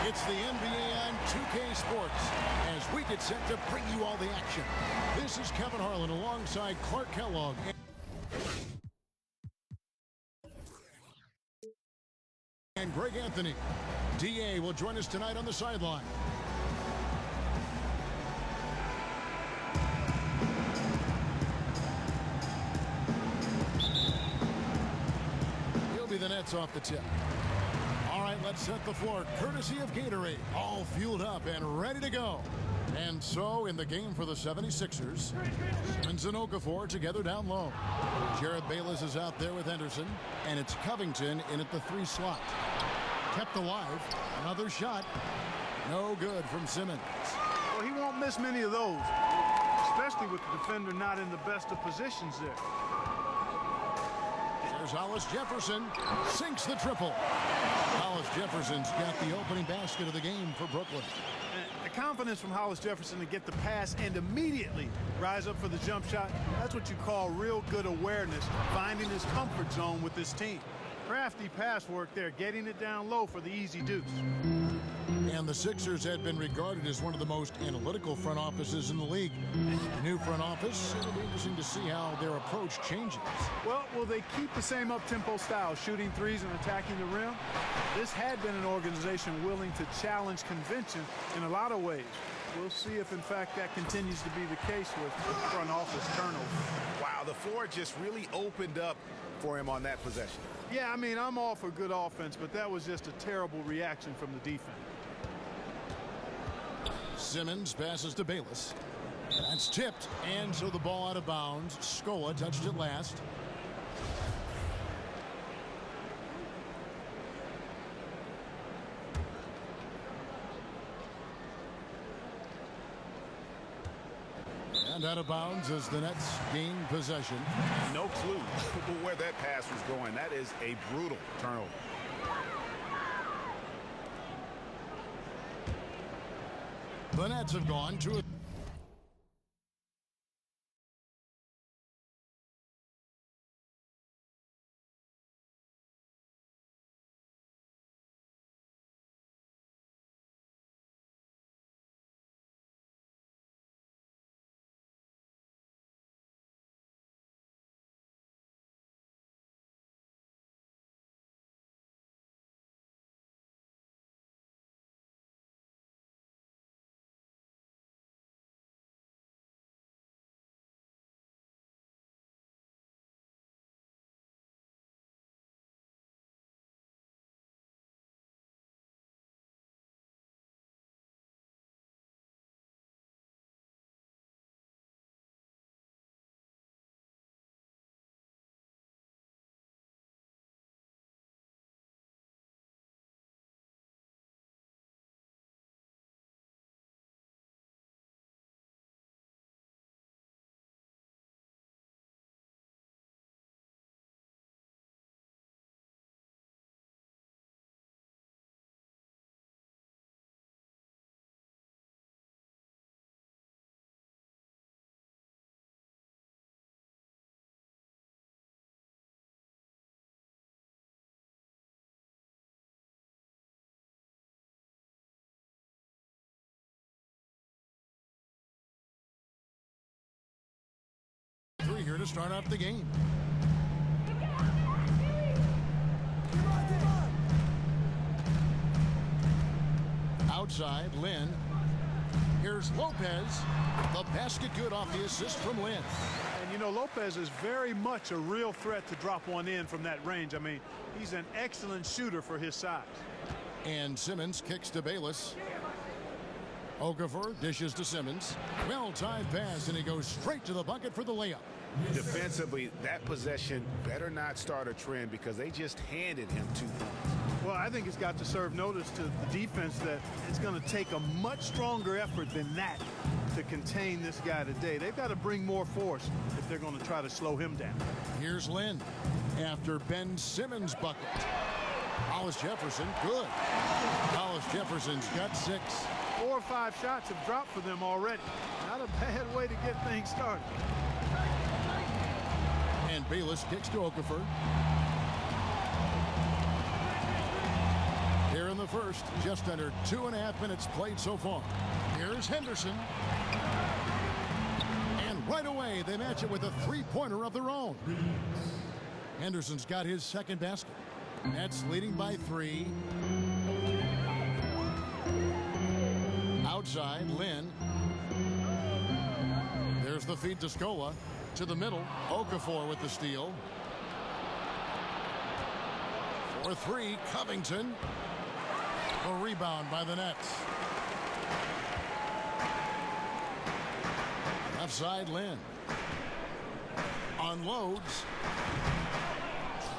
It's the NBA on 2K Sports as we get set to bring you all the action. This is Kevin Harlan alongside Clark Kellogg and Greg Anthony. DA will join us tonight on the sideline. He'll be the Nets off the tip. All right, let's set the floor, courtesy of Gatorade. All fueled up and ready to go. And so, in the game for the 76ers, Simmons and Okafor together down low. Jared Bayless is out there with Henderson, and it's Covington in at the 3 slot. Kept alive, another shot. No good from Simmons. Well, he won't miss many of those, especially with the defender not in the best of positions there. There's Hollis Jefferson, sinks the triple. Hollis Jefferson's got the opening basket of the game for Brooklyn. The confidence from Hollis Jefferson to get the pass and immediately rise up for the jump shot, that's what you call real good awareness, finding his comfort zone with this team. Crafty pass work there, getting it down low for the easy deuce. And the Sixers had been regarded as one of the most analytical front offices in the league. New front office, it'll be interesting to see how their approach changes. Well, will they keep the same up-tempo style, shooting threes and attacking the rim? This had been an organization willing to challenge convention in a lot of ways. We'll see if, in fact, that continues to be the case with front office turnover. Wow, the floor just really opened up for him on that possession. Yeah, I mean, I'm all for good offense, but that was just a terrible reaction from the defense. Simmons passes to Bayless. That's tipped, and so the ball out of bounds. Scola touched it last. And out of bounds as the Nets gain possession. No clue where that pass was going. That is a brutal turnover. The Nets have gone to a to start out the game. Outside, Lynn. Here's Lopez. The basket good off the assist from Lynn. And you know, Lopez is very much a real threat to drop one in from that range. I mean, he's an excellent shooter for his size. And Simmons kicks to Bayless. Okafor dishes to Simmons. Well-timed pass, and he goes straight to the bucket for the layup. Defensively, that possession better not start a trend because they just handed him 2 points. Well, I think it's got to serve notice to the defense that it's going to take a much stronger effort than that to contain this guy today. They've got to bring more force if they're going to try to slow him down. Here's Lynn after Ben Simmons' bucket. Hollis Jefferson, good. Hollis Jefferson's got 6. 4 or 5 shots have dropped for them already. Not a bad way to get things started. And Bayless kicks to Okafor. Here in the first, just under 2.5 minutes played so far. Here's Henderson. And right away, they match it with a 3-pointer of their own. Henderson's got his second basket. Nets leading by 3. Outside, Lynn. There's the feed to Scola. To the middle, Okafor with the steal. For 3, Covington. A rebound by the Nets. Left side, Lynn. Unloads.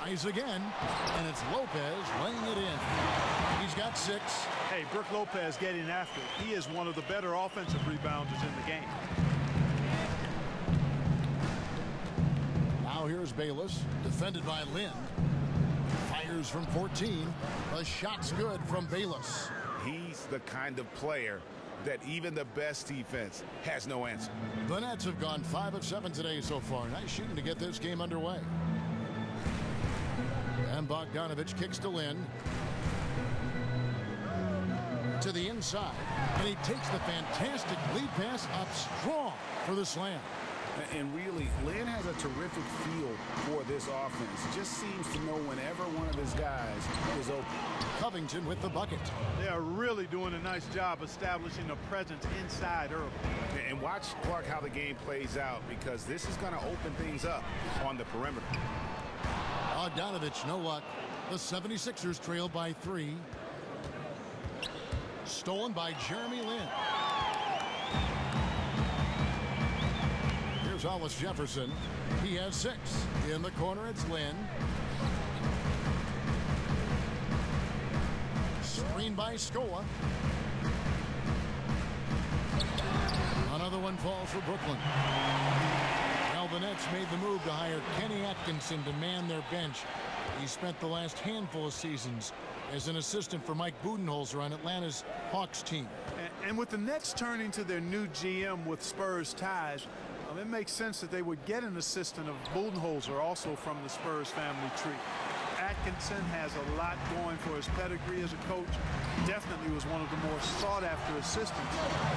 Tries again. And it's Lopez laying it in. He's got 6. Hey, Brook Lopez getting after it. He is one of the better offensive rebounders in the game. Now here's Bayless, defended by Lynn. Fires from 14. The shot's good from Bayless. He's the kind of player that even the best defense has no answer. The Nets have gone 5 of 7 today so far. Nice shooting to get this game underway. And Bogdanovich kicks to Lynn. To the inside. And he takes the fantastic lead pass up strong for the slam. And really, Lynn has a terrific feel for this offense. Just seems to know whenever one of his guys is open. Covington with the bucket. They are really doing a nice job establishing a presence inside early. And watch, Clark, how the game plays out, because this is going to open things up on the perimeter. Bogdanovich, no luck. The 76ers trail by 3. Stolen by Jeremy Lin. Here's Hollis Jefferson. He has 6. In the corner, it's Lin. Screen by Scola. Another one falls for Brooklyn. Well, the Nets made the move to hire Kenny Atkinson to man their bench. He spent the last handful of seasons as an assistant for Mike Budenholzer on Atlanta's Hawks team. And with the Nets turning to their new GM with Spurs ties, it makes sense that they would get an assistant of Budenholzer, also from the Spurs family tree. Atkinson has a lot going for his pedigree as a coach. Definitely was one of the more sought-after assistants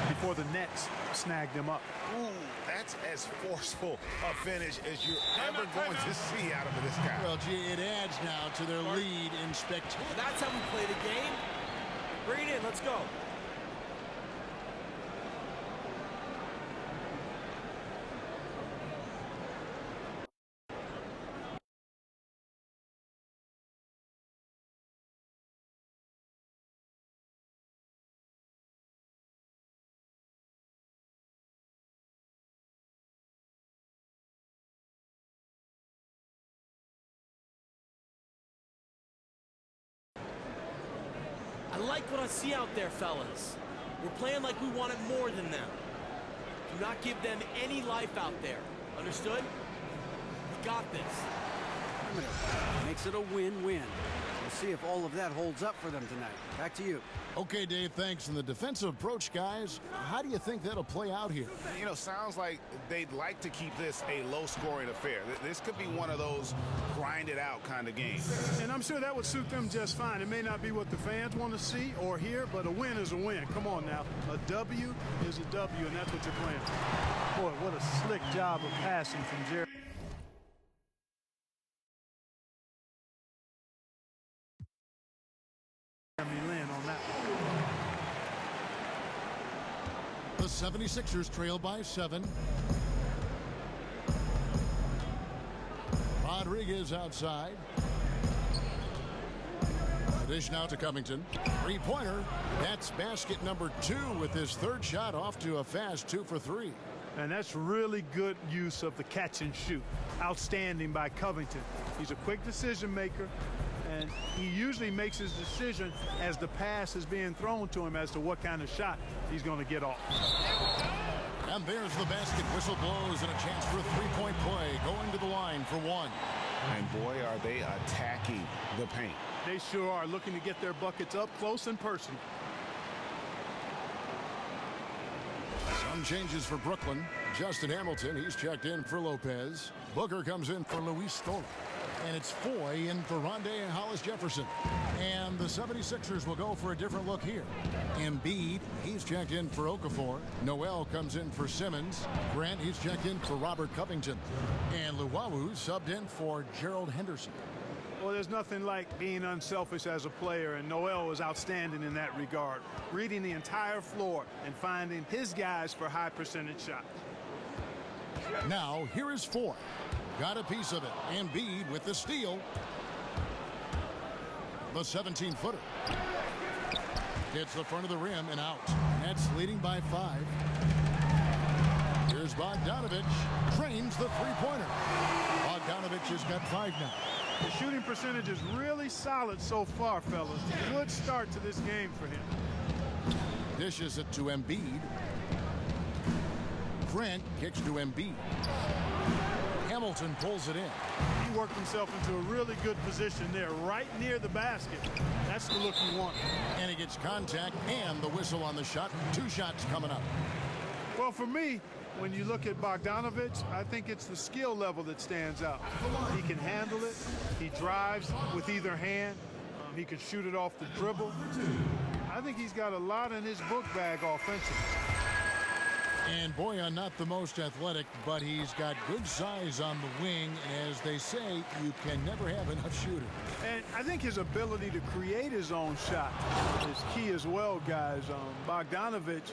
before the Nets snagged him up. Ooh, that's as forceful a finish as you're ever going to see out of this guy. Well, gee, it adds now to their lead in spectacular. That's how we play the game. Bring it in. Let's go. I like what I see out there, fellas. We're playing like we wanted more than them. Do not give them any life out there. Understood? We got this. Makes it a win-win. We'll see if all of that holds up for them tonight. Back to you. Okay, Dave, thanks. And the defensive approach, guys, how do you think that'll play out here? You know, sounds like they'd like to keep this a low-scoring affair. This could be one of those grind-it-out kind of games. And I'm sure that would suit them just fine. It may not be what the fans want to see or hear, but a win is a win. Come on now. A W is a W, and that's what you're playing for. Boy, what a slick job of passing from Jerry. The 76ers trail by 7. Rodriguez outside. The dish now to Covington. Three-pointer. That's basket number 2 with his third shot off to a fast 2 for 3. And that's really good use of the catch and shoot. Outstanding by Covington. He's a quick decision maker, and he usually makes his decision as the pass is being thrown to him as to what kind of shot he's going to get off. And there's the basket. Whistle blows and a chance for a three-point play. Going to the line for 1. And boy, are they attacking the paint. They sure are, looking to get their buckets up close and personal. Some changes for Brooklyn. Justin Hamilton, he's checked in for Lopez. Booker comes in for Luis Stoll. And it's Foy in for Rondé Hollis-Jefferson. And the 76ers will go for a different look here. Embiid, he's checked in for Okafor. Noel comes in for Simmons. Grant, he's checked in for Robert Covington. And Luwawu subbed in for Gerald Henderson. Well, there's nothing like being unselfish as a player, and Noel was outstanding in that regard. Reading the entire floor and finding his guys for high percentage shots. Now, here is Foy. Got a piece of it. Embiid with the steal. The 17-footer. Hits the front of the rim and out. Nets leading by 5. Here's Bogdanovich. Trains the three-pointer. Bogdanovich has got 5 now. The shooting percentage is really solid so far, fellas. Good start to this game for him. Dishes it to Embiid. Grant kicks to Embiid. Hamilton pulls it in. He worked himself into a really good position there, right near the basket. That's the look you want. And he gets contact and the whistle on the shot. 2 shots coming up. Well, for me, when you look at Bogdanovich, I think it's the skill level that stands out. He can handle it. He drives with either hand. He can shoot it off the dribble. I think he's got a lot in his book bag offensively. And Boyan, not the most athletic, but he's got good size on the wing. And as they say, you can never have enough shooters. And I think his ability to create his own shot is key as well, guys. Bogdanovich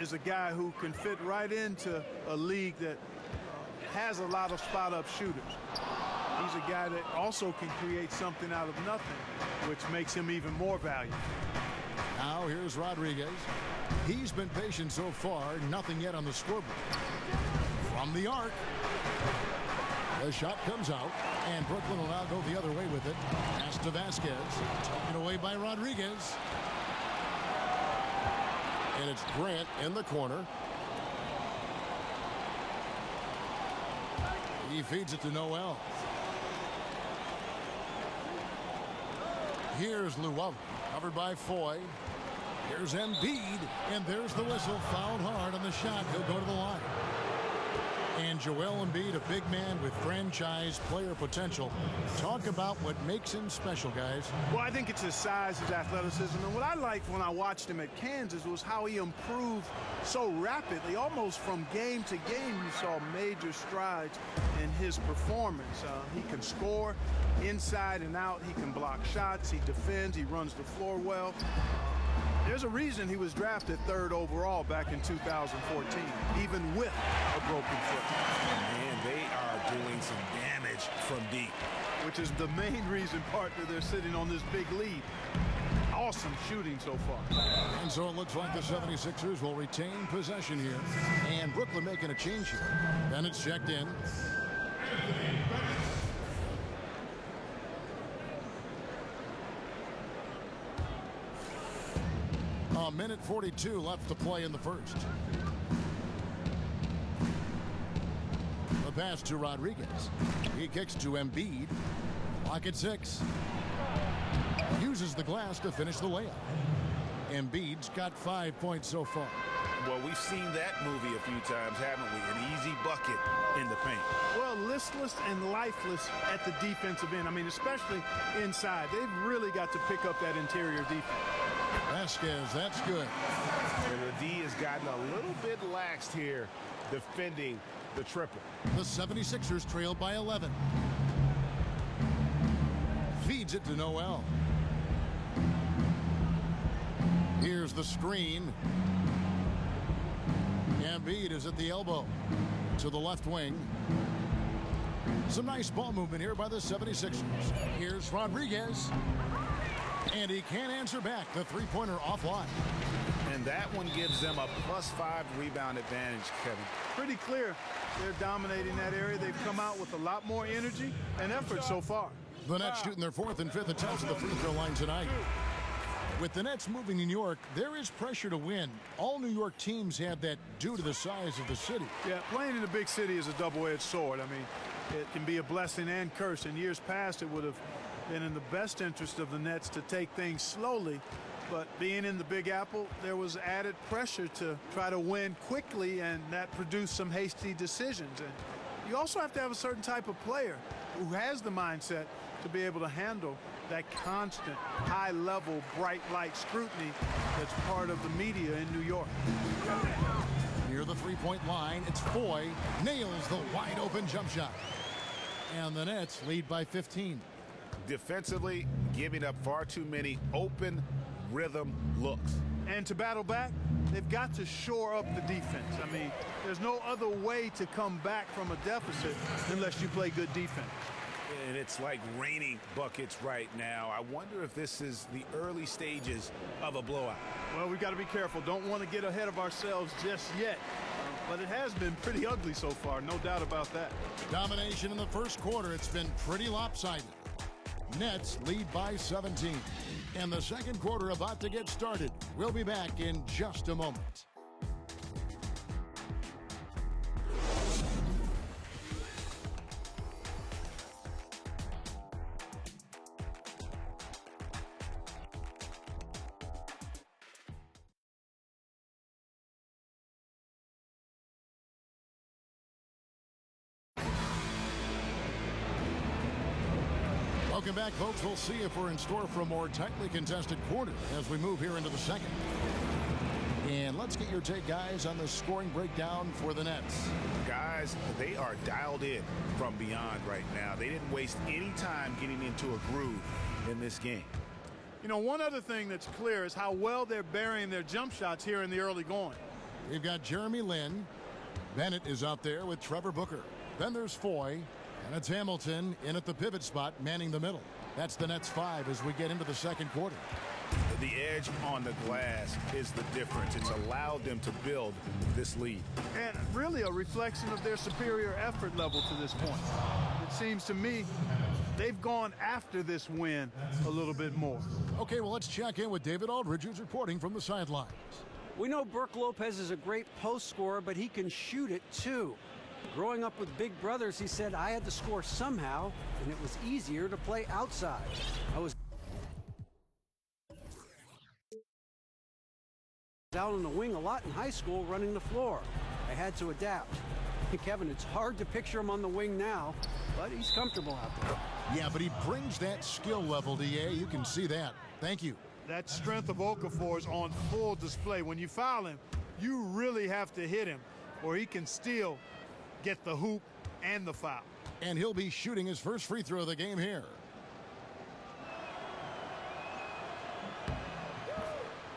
is a guy who can fit right into a league that has a lot of spot-up shooters. He's a guy that also can create something out of nothing, which makes him even more valuable. Now here's Rodriguez. He's been patient so far, nothing yet on the scoreboard. From the arc. The shot comes out, and Brooklyn will now go the other way with it. Pass to Vasquez. Taken away by Rodriguez. And it's Grant in the corner. He feeds it to Noel. Here's Luwawu, covered by Foy. Here's Embiid, and there's the whistle. Fouled hard on the shot. He'll go to the line. And Joel Embiid, a big man with franchise player potential. Talk about what makes him special, guys. Well, I think it's his size, his athleticism. And what I liked when I watched him at Kansas was how he improved so rapidly. Almost from game to game, you saw major strides in his performance. He can score inside and out. He can block shots. He defends. He runs the floor well. There's a reason he was drafted 3rd overall back in 2014, even with a broken foot. Man, they are doing some damage from deep. Which is the main reason, partner, they're sitting on this big lead. Awesome shooting so far. And so it looks like the 76ers will retain possession here. And Brooklyn making a change here. Then it's checked in. A minute 42 left to play in the first. The pass to Rodriguez. He kicks to Embiid. Clock at 6. Uses the glass to finish the layup. Embiid's got 5 points so far. Well, we've seen that movie a few times, haven't we? An easy bucket in the paint. Well, listless and lifeless at the defensive end. I mean, especially inside. They've really got to pick up that interior defense. Vasquez, that's good. And the D has gotten a little bit laxed here defending the triple. The 76ers trail by 11. Feeds it to Noel. Here's the screen. Embiid is at the elbow to the left wing. Some nice ball movement here by the 76ers. Here's Rodriguez. And he can't answer back. The three-pointer offline. And that one gives them a +5 rebound advantage, Kevin. Pretty clear they're dominating that area. They've come out with a lot more energy and effort so far. The Nets shooting their 4th and 5th attempts at the free throw line tonight. With the Nets moving to New York, there is pressure to win. All New York teams have that due to the size of the city. Yeah, playing in a big city is a double-edged sword. I mean, it can be a blessing and curse. In years past, it would have been in the best interest of the Nets to take things slowly. But being in the Big Apple, there was added pressure to try to win quickly, and that produced some hasty decisions. And you also have to have a certain type of player who has the mindset to be able to handle that constant, high-level, bright light scrutiny that's part of the media in New York. Near the three-point line, it's Foy. Nails the wide-open jump shot. And the Nets lead by 15. Defensively, giving up far too many open rhythm looks. And to battle back, they've got to shore up the defense. I mean, there's no other way to come back from a deficit unless you play good defense. And it's like raining buckets right now. I wonder if this is the early stages of a blowout. Well, we've got to be careful. Don't want to get ahead of ourselves just yet. But it has been pretty ugly so far, no doubt about that. Domination in the first quarter. It's been pretty lopsided. Nets lead by 17. And the second quarter about to get started. We'll be back in just a moment. Welcome back, folks. We'll see if we're in store for a more tightly contested quarter as we move here into the second. And let's get your take, guys, on the scoring breakdown for the Nets. Guys, they are dialed in from beyond right now. They didn't waste any time getting into a groove in this game. You know, one other thing that's clear is how well they're burying their jump shots here in the early going. We've got Jeremy Lin. Bennett is out there with Trevor Booker. Then there's Foy. And it's Hamilton in at the pivot spot, manning the middle. That's the Nets 5 as we get into the second quarter. The edge on the glass is the difference. It's allowed them to build this lead. And really a reflection of their superior effort level to this point. It seems to me they've gone after this win a little bit more. Okay, well, let's check in with David Aldridge, who's reporting from the sidelines. We know Brook Lopez is a great post scorer, but he can shoot it too. Growing up with big brothers, he said, I had to score somehow, and it was easier to play outside. I was out on the wing a lot in high school running the floor. I had to adapt. Kevin, it's hard to picture him on the wing now, but he's comfortable out there. Yeah, but he brings that skill level, DA. You can see that. Thank you. That strength of Okafor is on full display. When you foul him, you really have to hit him, or he can still get the hoop and the foul. And he'll be shooting his first free throw of the game here.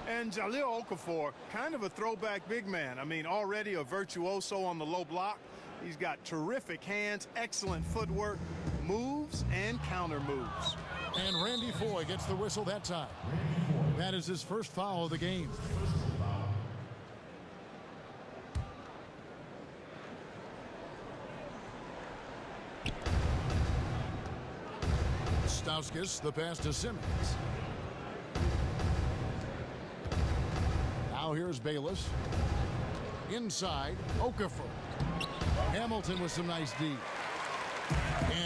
And Jahlil Okafor, kind of a throwback big man. I mean, already a virtuoso on the low block. He's got terrific hands, excellent footwork, moves, and counter moves. And Randy Foy gets the whistle that time. That is his first foul of the game. Stauskas, the pass to Simmons. Now here's Bayless. Inside, Okafor. Hamilton with some nice D.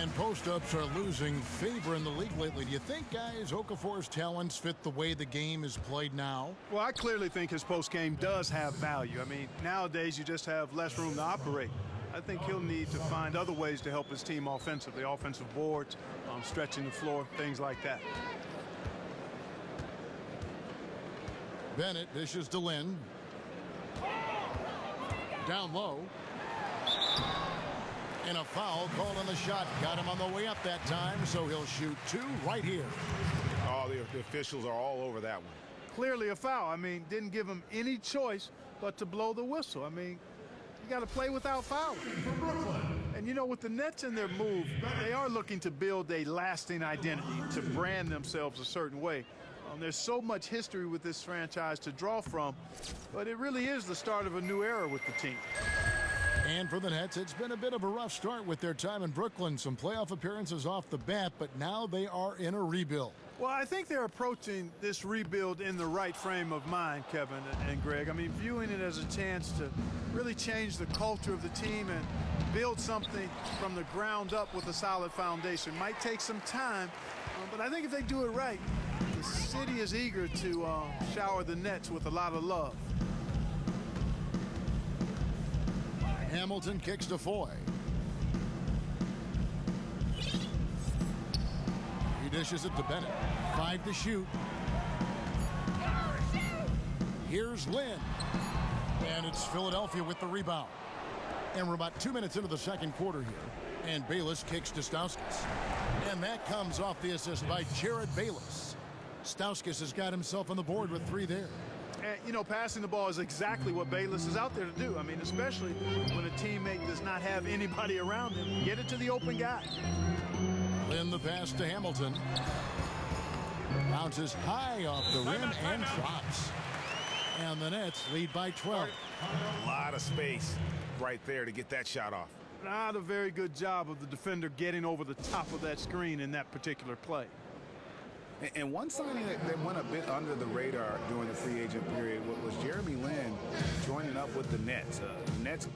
And post-ups are losing favor in the league lately. Do you think, guys, Okafor's talents fit the way the game is played now? Well, I clearly think his post game does have value. I mean, nowadays you just have less room to operate. I think he'll need to find other ways to help his team offensively, offensive boards, stretching the floor, things like that. Bennett dishes to Lin. Down low. And a foul called on the shot. Got him on the way up that time, so he'll shoot two right here. Oh, the officials are all over that one. Clearly a foul. I mean, didn't give him any choice but to blow the whistle. I mean, You got to play without fouling. And, you know, with the Nets in their move, they are looking to build a lasting identity, to brand themselves a certain way. There's so much history with this franchise to draw from, but it really is the start of a new era with the team. And for the Nets, it's been a bit of a rough start with their time in Brooklyn. Some playoff appearances off the bat, but now they are in a rebuild. Well, I think they're approaching this rebuild in the right frame of mind, Kevin and Greg. I mean, viewing it as a chance to really change the culture of the team and build something from the ground up with a solid foundation. Might take some time, but I think if they do it right, the city is eager to shower the Nets with a lot of love. Hamilton kicks to Foy. He dishes it to Bennett. 5 to shoot. Here's Lynn. And it's Philadelphia with the rebound. And we're about 2 minutes into the second quarter here. And Bayless kicks to Stauskas. And that comes off the assist by Jared Bayless. Stauskas has got himself on the board with 3 there. And, you know, passing the ball is exactly what Bayless is out there to do. I mean, especially when a teammate does not have anybody around him. Get it to the open guy. Then the pass to Hamilton. Bounces high off the rim and drops. And the Nets lead by 12. A lot of space right there to get that shot off. Not a very good job of the defender getting over the top of that screen in that particular play. And one signing that went a bit under the radar during the free agent period was Jeremy Lin joining up with the Nets. Nets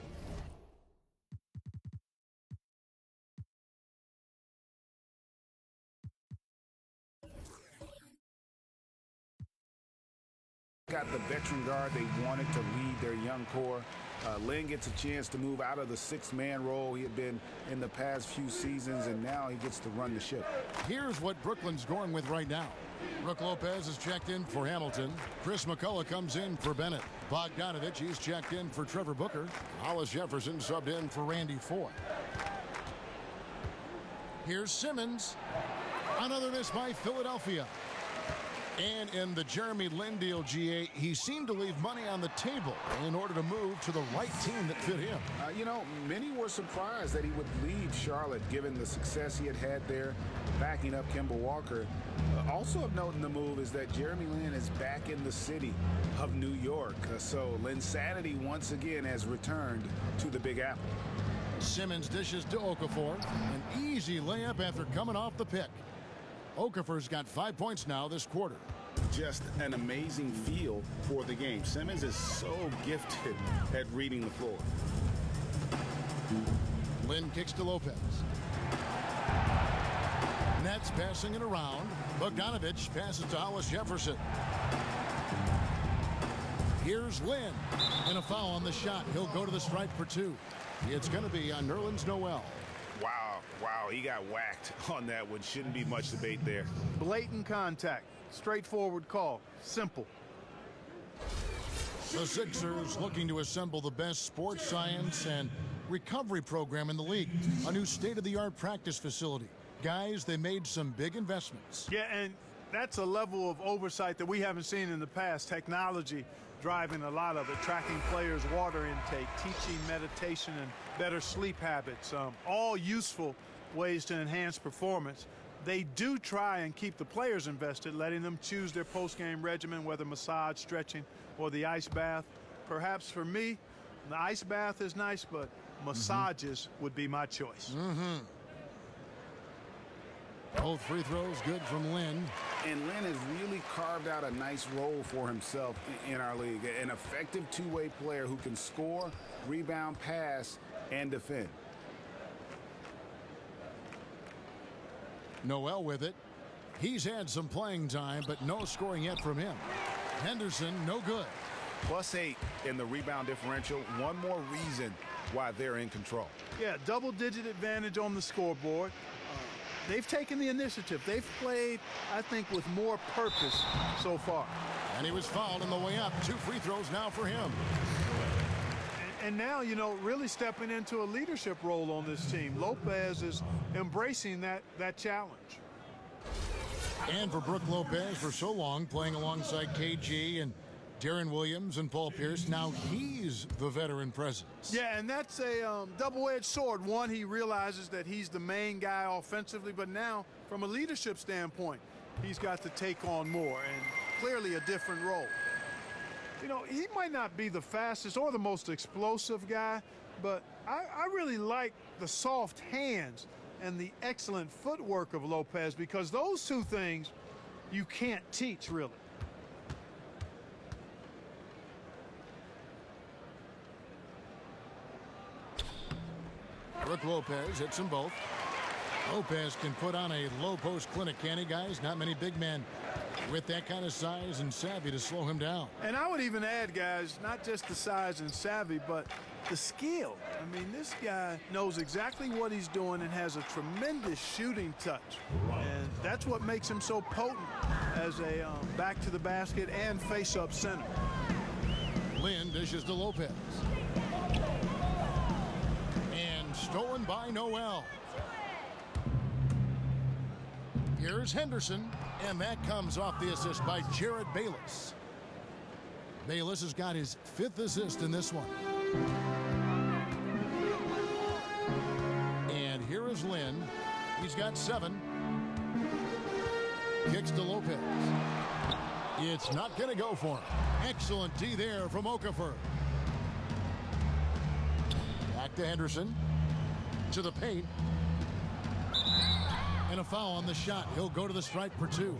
got the veteran guard they wanted to lead their young core. Lin gets a chance to move out of the 6-man role he had been in the past few seasons, and now he gets to run the ship. Here's what Brooklyn's going with right now. Brook Lopez is checked in for Hamilton. Chris McCullough comes in for Bennett. Bogdanovich, he's checked in for Trevor Booker. Hollis Jefferson subbed in for Randy Foy. Here's Simmons. Another miss by Philadelphia. And in the Jeremy Lin deal, GA, he seemed to leave money on the table in order to move to the right team that fit him. You know, many were surprised that he would leave Charlotte given the success he had had there, backing up Kemba Walker. Also of note in the move is that Jeremy Lin is back in the city of New York. So Linsanity once again has returned to the Big Apple. Simmons dishes to Okafor. An easy layup after coming off the pick. Okafor's got 5 points now this quarter. Just an amazing feel for the game. Simmons is so gifted at reading the floor. Lynn kicks to Lopez. Nets passing it around. Bogdanovich passes to Hollis Jefferson. Here's Lynn. And a foul on the shot. He'll go to the stripe for 2. It's going to be on Nerlens Noel. Wow, he got whacked on that one. Shouldn't be much debate there. Blatant contact. Straightforward call. Simple. The Sixers looking to assemble the best sports science and recovery program in the league. A new state-of-the-art practice facility. Guys, they made some big investments. Yeah, and that's a level of oversight that we haven't seen in the past. Technology driving a lot of it, tracking players' water intake, teaching meditation and better sleep habits, all useful ways to enhance performance. They do try and keep the players invested, letting them choose their post-game regimen, whether massage, stretching, or the ice bath. Perhaps for me, the ice bath is nice, but massages would be my choice. Both free throws good from Lynn. And Lynn has really carved out a nice role for himself in our league. An effective two-way player who can score, rebound, pass, and defend. Noel with it. He's had some playing time, but no scoring yet from him. Henderson, no good. +8 in the rebound differential. One more reason why they're in control. Yeah, double-digit advantage on the scoreboard. They've taken the initiative. They've played, I think, with more purpose so far. And he was fouled on the way up. 2 free throws now for him. And now, you know, really stepping into a leadership role on this team. Lopez is embracing that challenge. And for Brook Lopez, for so long, playing alongside KG and Darren Williams and Paul Pierce, now he's the veteran presence. Yeah, and that's a double-edged sword. One, he realizes that he's the main guy offensively, but now from a leadership standpoint, he's got to take on more and clearly a different role. You know, he might not be the fastest or the most explosive guy, but I really like the soft hands and the excellent footwork of Lopez, because those two things you can't teach, really. Brook Lopez hits them both. Lopez can put on a low post clinic, can he, guys? Not many big men with that kind of size and savvy to slow him down. And I would even add, guys, not just the size and savvy, but the skill. I mean, this guy knows exactly what he's doing and has a tremendous shooting touch. And that's what makes him so potent as a back to the basket and face-up center. Lynn dishes to Lopez. And stolen by Noel. Here's Henderson, and that comes off the assist by Jared Bayless. Bayless has got his 5th assist in this one. And here is Lynn. He's got 7. Kicks to Lopez. It's not going to go for him. Excellent D there from Okafor. Back to Henderson. To the paint. And a foul on the shot. He'll go to the stripe for 2.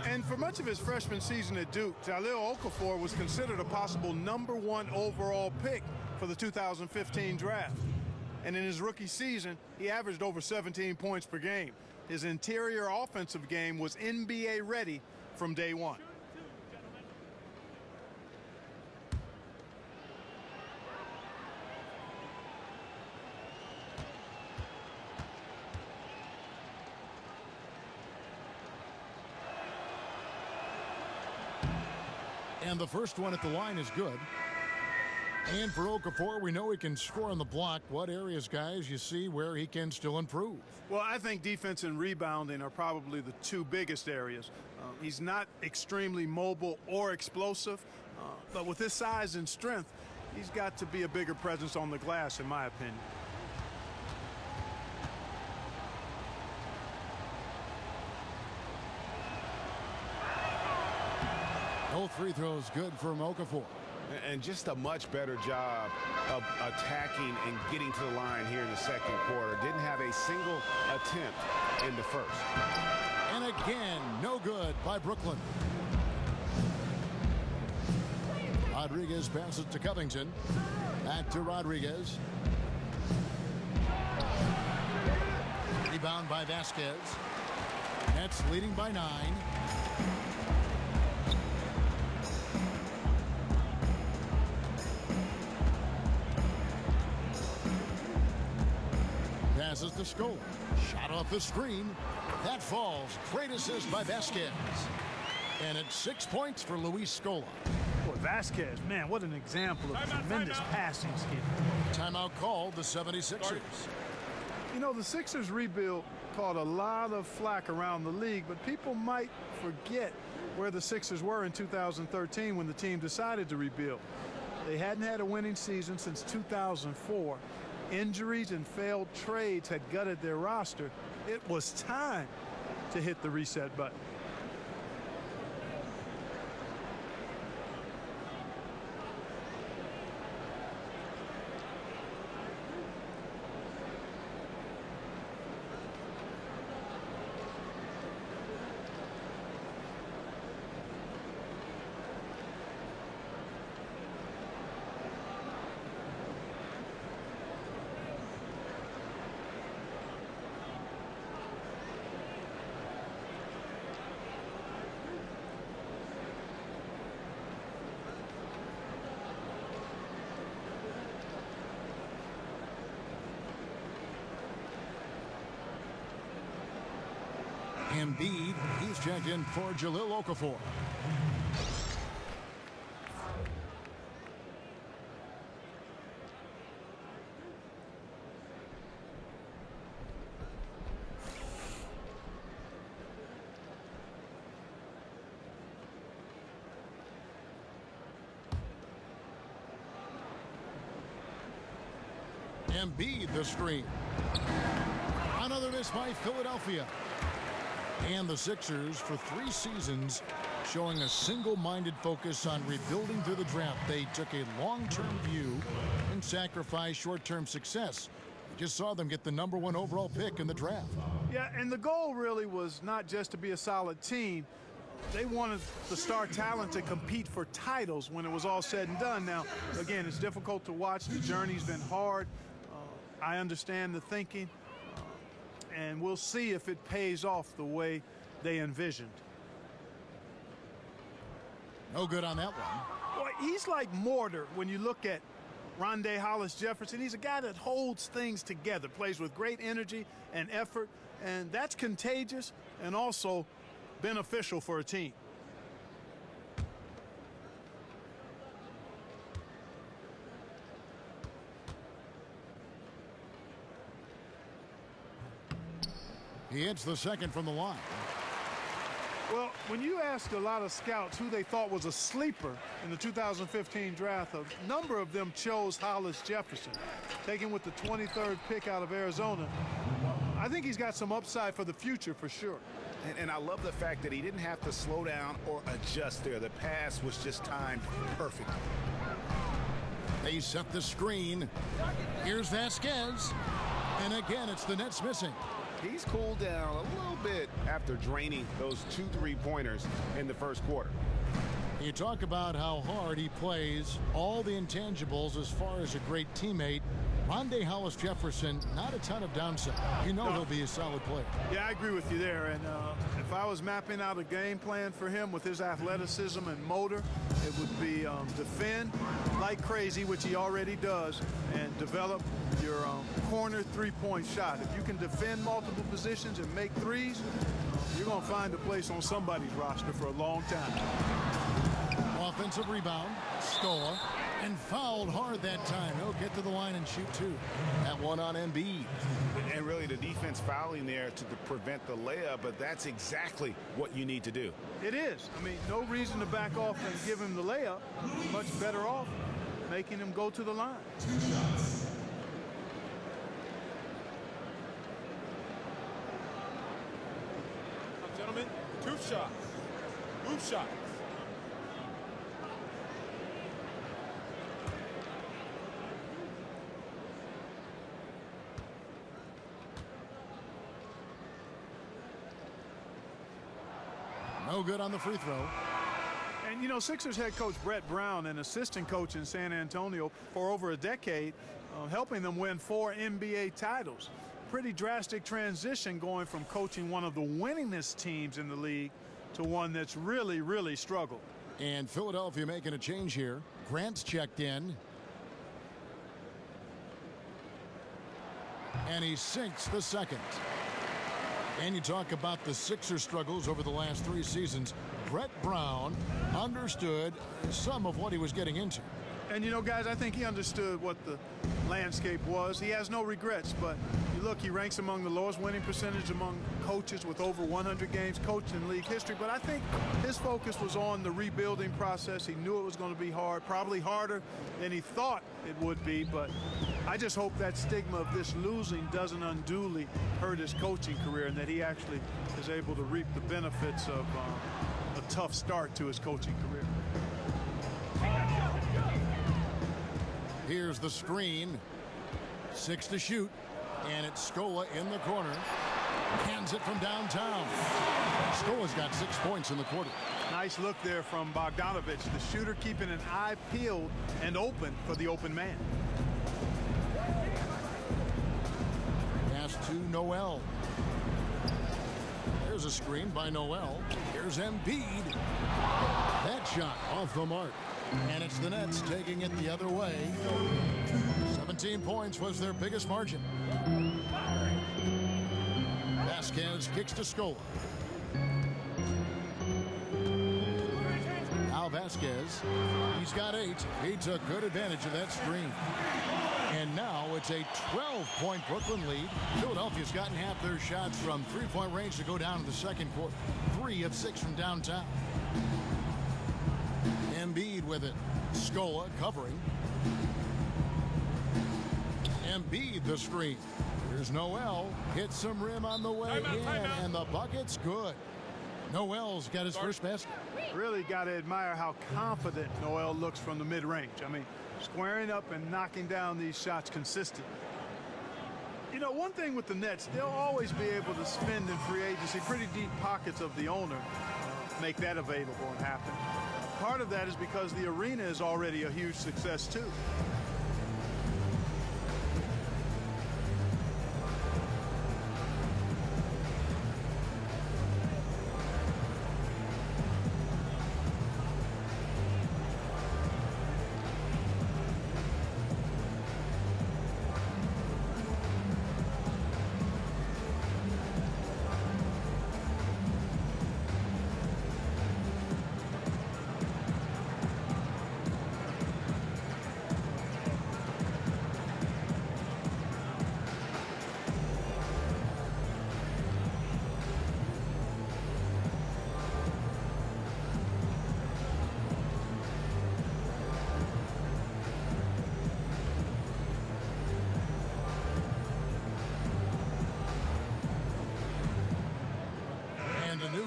And for much of his freshman season at Duke, Jahlil Okafor was considered a possible #1 overall pick for the 2015 draft. And in his rookie season, he averaged over 17 points per game. His interior offensive game was NBA ready from day one. And the first one at the line is good. And for Okafor, we know he can score on the block. What areas, guys, you see where he can still improve? Well, I think defense and rebounding are probably the 2 biggest areas. He's not extremely mobile or explosive, but with his size and strength, he's got to be a bigger presence on the glass, in my opinion. Both free throws good from Okafor. And just a much better job of attacking and getting to the line here in the second quarter. Didn't have a single attempt in the first. And again, no good by BROKLYN. Rodriguez passes to Covington. Back to Rodriguez. Rebound by Vasquez. Nets leading by 9. Passes to Scola. Shot off the screen. That falls. Great assist by Vasquez. And it's 6 points for Luis Scola. Boy, Vasquez, man, what an example of tremendous passing skill. Timeout called the 76ers. You know, the Sixers rebuild caught a lot of flack around the league, but people might forget where the Sixers were in 2013 when the team decided to rebuild. They hadn't had a winning season since 2004. Injuries and failed trades had gutted their roster. It was time to hit the reset button. Embiid, he's checked in for Jahlil Okafor. Embiid the screen. Another miss by Philadelphia. And the Sixers, for 3 seasons, showing a single-minded focus on rebuilding through the draft. They took a long-term view and sacrificed short-term success. We just saw them get the #1 overall pick in the draft. Yeah, and the goal really was not just to be a solid team. They wanted the star talent to compete for titles when it was all said and done. Now, again, it's difficult to watch. The journey's been hard. I understand the thinking, and we'll see if it pays off the way they envisioned. No good on that one. Boy, he's like mortar when you look at Rondé Hollis-Jefferson. He's a guy that holds things together, plays with great energy and effort, and that's contagious and also beneficial for a team. He hits the second from the line. Well, when you asked a lot of scouts who they thought was a sleeper in the 2015 draft, a number of them chose Hollis-Jefferson, taken with the 23rd pick out of Arizona. I think he's got some upside for the future for sure. And I love the fact that he didn't have to slow down or adjust there. The pass was just timed perfect. They set the screen. Here's Vasquez. And again, it's the Nets missing. He's cooled down a little bit after draining those 2 3-pointers in the first quarter. You talk about how hard he plays, all the intangibles as far as a great teammate. Rondé Hollis-Jefferson, not a ton of downside. You know he'll be a solid player. Yeah, I agree with you there. And if I was mapping out a game plan for him with his athleticism and motor, it would be defend like crazy, which he already does, and develop your corner 3-point shot. If you can defend multiple positions and make threes, you're going to find a place on somebody's roster for a long time. Offensive rebound, Scola, and fouled hard that time. He'll get to the line and shoot 2. That one on Embiid. And really the defense fouling there to prevent the layup, but that's exactly what you need to do. It is. I mean, no reason to back off and give him the layup. Much better off making him go to the line. Gentlemen, 2 shots. Move shots. No good on the free throw. And, you know, Sixers head coach Brett Brown, an assistant coach in San Antonio for over a decade, helping them win 4 NBA titles. Pretty drastic transition going from coaching one of the winningest teams in the league to one that's really, really struggled. And Philadelphia making a change here. Grant's checked in. And he sinks the second. And you talk about the Sixers struggles over the last 3 seasons. Brett Brown understood some of what he was getting into. And, you know, guys, I think he understood what the landscape was. He has no regrets, but you look, he ranks among the lowest winning percentage among coaches with over 100 games coached in league history. But I think his focus was on the rebuilding process. He knew it was going to be hard, probably harder than he thought it would be. But I just hope that stigma of this losing doesn't unduly hurt his coaching career and that he actually is able to reap the benefits of a tough start to his coaching career. Here's the screen. 6 to shoot. And it's Scola in the corner. Hands it from downtown. Scola's got 6 points in the quarter. Nice look there from Bogdanovich, the shooter keeping an eye peeled and open for the open man. Pass to Noel. There's a screen by Noel. Here's Embiid. That shot off the mark. And it's the Nets taking it the other way. 17 points was their biggest margin. Vasquez kicks to Scola. Now Vasquez, he's got 8. He took good advantage of that screen. And now it's a 12-point Brooklyn lead. Philadelphia's gotten half their shots from 3-point range to go down in the second quarter. 3 of 6 from downtown. Embiid with it. Scola covering. Embiid the screen. Here's Noel. Hits some rim on the way in, and the bucket's good. Noel's got his first basket. Really got to admire how confident Noel looks from the mid-range. I mean, squaring up and knocking down these shots consistently. You know, one thing with the Nets, they'll always be able to spend in free agency pretty deep pockets of the owner, make that available and happen. Part of that is because the arena is already a huge success, too.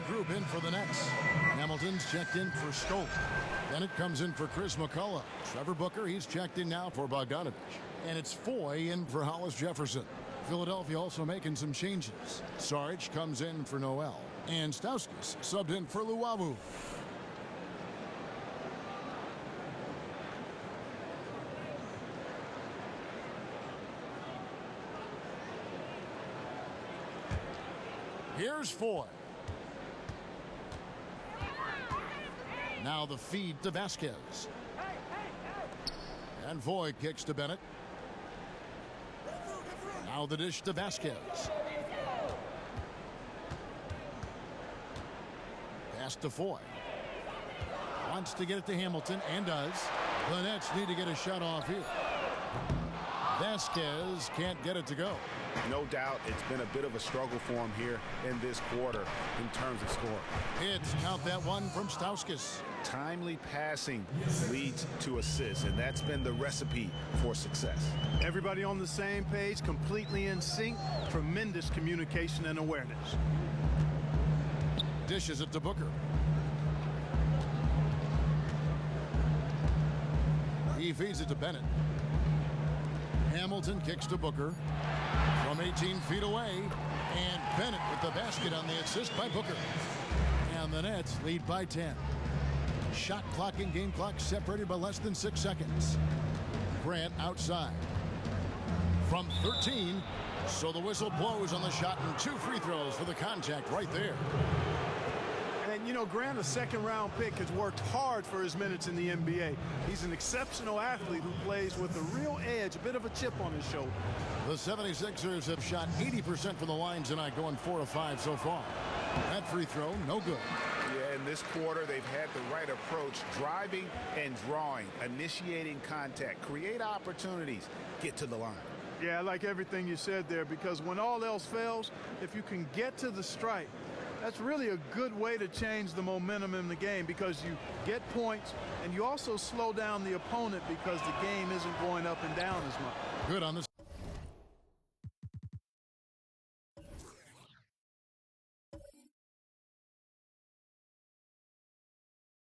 Group in for the Nets. Hamilton's checked in for Stolt. Bennett comes in for Chris McCullough. Trevor Booker, he's checked in now for Bogdanovich. And it's Foy in for Hollis Jefferson. Philadelphia also making some changes. Sarge comes in for Noel. And Stauskas subbed in for Luavu. Here's Foy. Now the feed to Vasquez. And Foy kicks to Bennett. Now the dish to Vasquez. Pass to Foy. Wants to get it to Hamilton and does. The Nets need to get a shot off here. Vasquez can't get it to go. No doubt it's been a bit of a struggle for him here in this quarter in terms of scoring. It's count that one from Stauskas. Timely passing leads to assists, and that's been the recipe for success. Everybody on the same page, completely in sync, tremendous communication and awareness. Dishes it to Booker. He feeds it to Bennett. Hamilton kicks to Booker from 18 feet away, and Bennett with the basket on the assist by Booker. And the Nets lead by 10. Shot clock and game clock separated by less than 6 seconds. Grant outside from 13, so the whistle blows on the shot and 2 free throws for the contact right there. And, you know, Grant, a second-round pick, has worked hard for his minutes in the NBA. He's an exceptional athlete who plays with a real edge, a bit of a chip on his shoulder. The 76ers have shot 80% from the line tonight, going 4 of 5 so far. That free throw, no good. Yeah, in this quarter, they've had the right approach, driving and drawing, initiating contact, create opportunities, get to the line. Yeah, I like everything you said there, because when all else fails, if you can get to the stripe, that's really a good way to change the momentum in the game, because you get points and you also slow down the opponent because the game isn't going up and down as much. Good on this.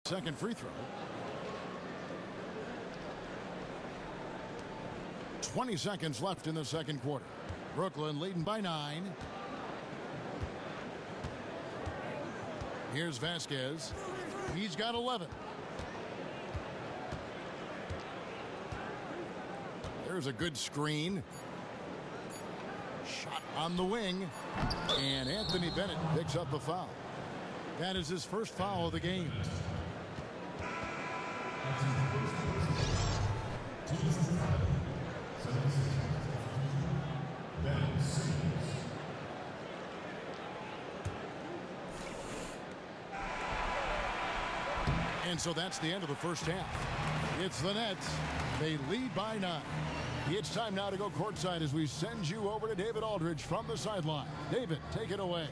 Second free throw. 20 seconds left in the second quarter. Brooklyn leading by 9. Here's Vasquez. He's got 11. There's a good screen. Shot on the wing. And Anthony Bennett picks up the foul. That is his first foul of the game. And so that's the end of the first half. It's the Nets. They lead by 9. It's time now to go courtside as we send you over to David Aldridge from the sideline. David, take it away.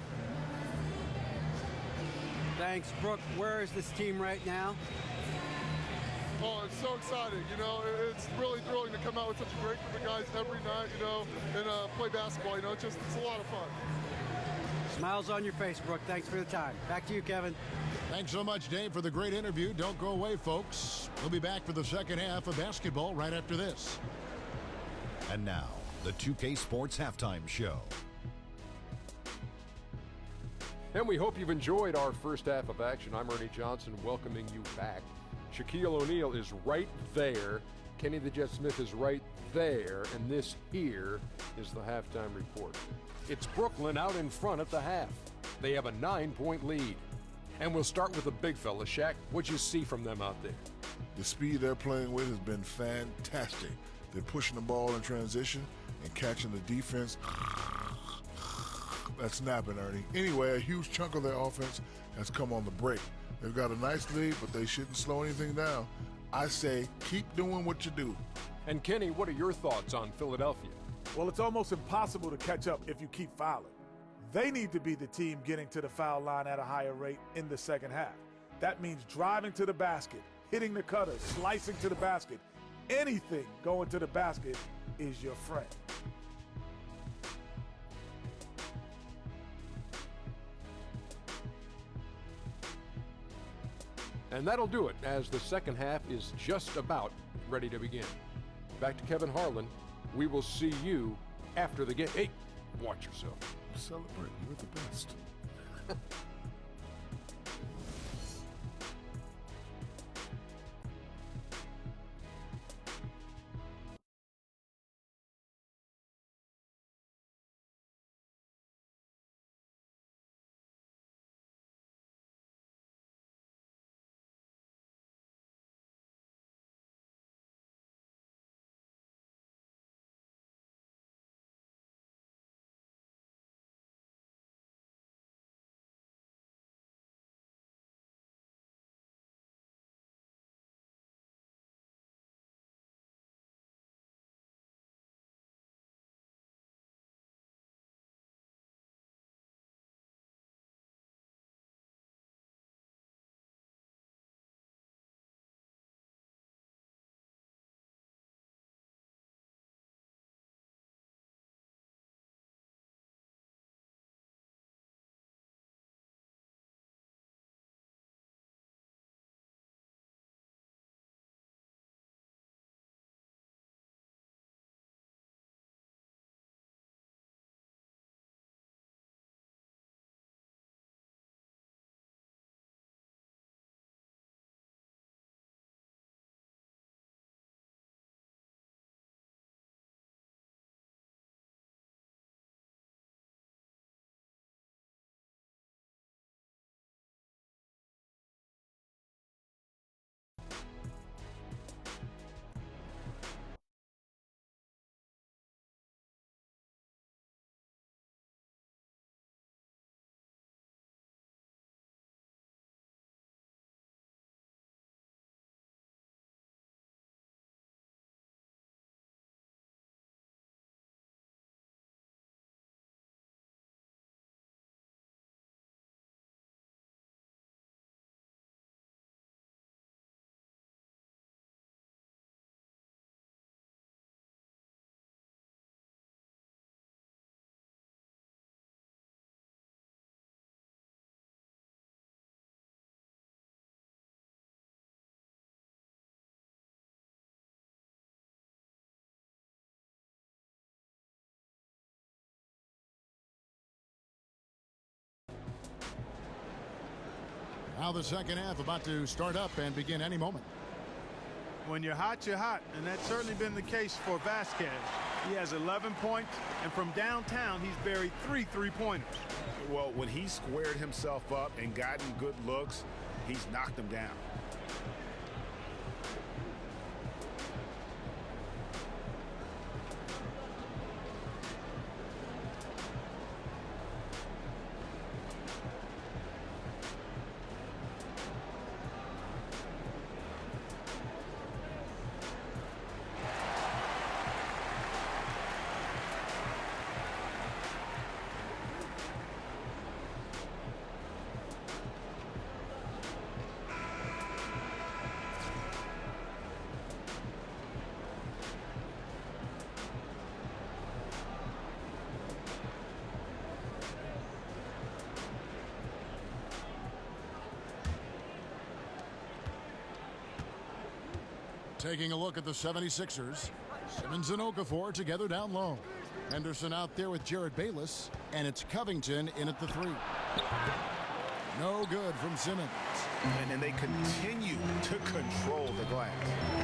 Thanks, Brooke. Where is this team right now? Oh, it's so exciting. It's really thrilling to come out with such a great group of guys every night, and play basketball. It's a lot of fun. Smiles on your face, Brooke. Thanks for the time. Back to you, Kevin. Thanks so much, Dave, for the great interview. Don't go away, folks. We'll be back for the second half of basketball right after this. And now, the 2K Sports Halftime Show. And we hope you've enjoyed our first half of action. I'm Ernie Johnson, welcoming you back. Shaquille O'Neal is right there. Kenny the Jet Smith is right there. And this here is the halftime report. It's Brooklyn out in front at the half. They have a 9-point lead. And we'll start with the big fella. Shaq, what'd you see from them out there? The speed they're playing with has been fantastic. They're pushing the ball in transition and catching the defense. That's snapping, Ernie. Anyway, a huge chunk of their offense has come on the break. They've got a nice lead, but they shouldn't slow anything down. I say keep doing what you do. And Kenny, what are your thoughts on Philadelphia? Well, it's almost impossible to catch up if you keep fouling. They need to be the team getting to the foul line at a higher rate in the second half. That means driving to the basket, hitting the cutter, slicing to the basket. Anything going to the basket is your friend. And that'll do it, as the second half is just about ready to begin. Back to Kevin Harlan. We will see you after the game. Hey, watch yourself. Celebrate. You're the best. Now the second half about to start up and begin any moment. When you're hot, and that's certainly been the case for Vasquez. He has 11 points, and from downtown, he's buried 3 3-pointers. Well, when he squared himself up and gotten good looks, he's knocked them down. Taking a look at the 76ers. Simmons and Okafor together down low. Henderson out there with Jared Bayless, and it's Covington in at the 3. No good from Simmons. And they continue to control the glass.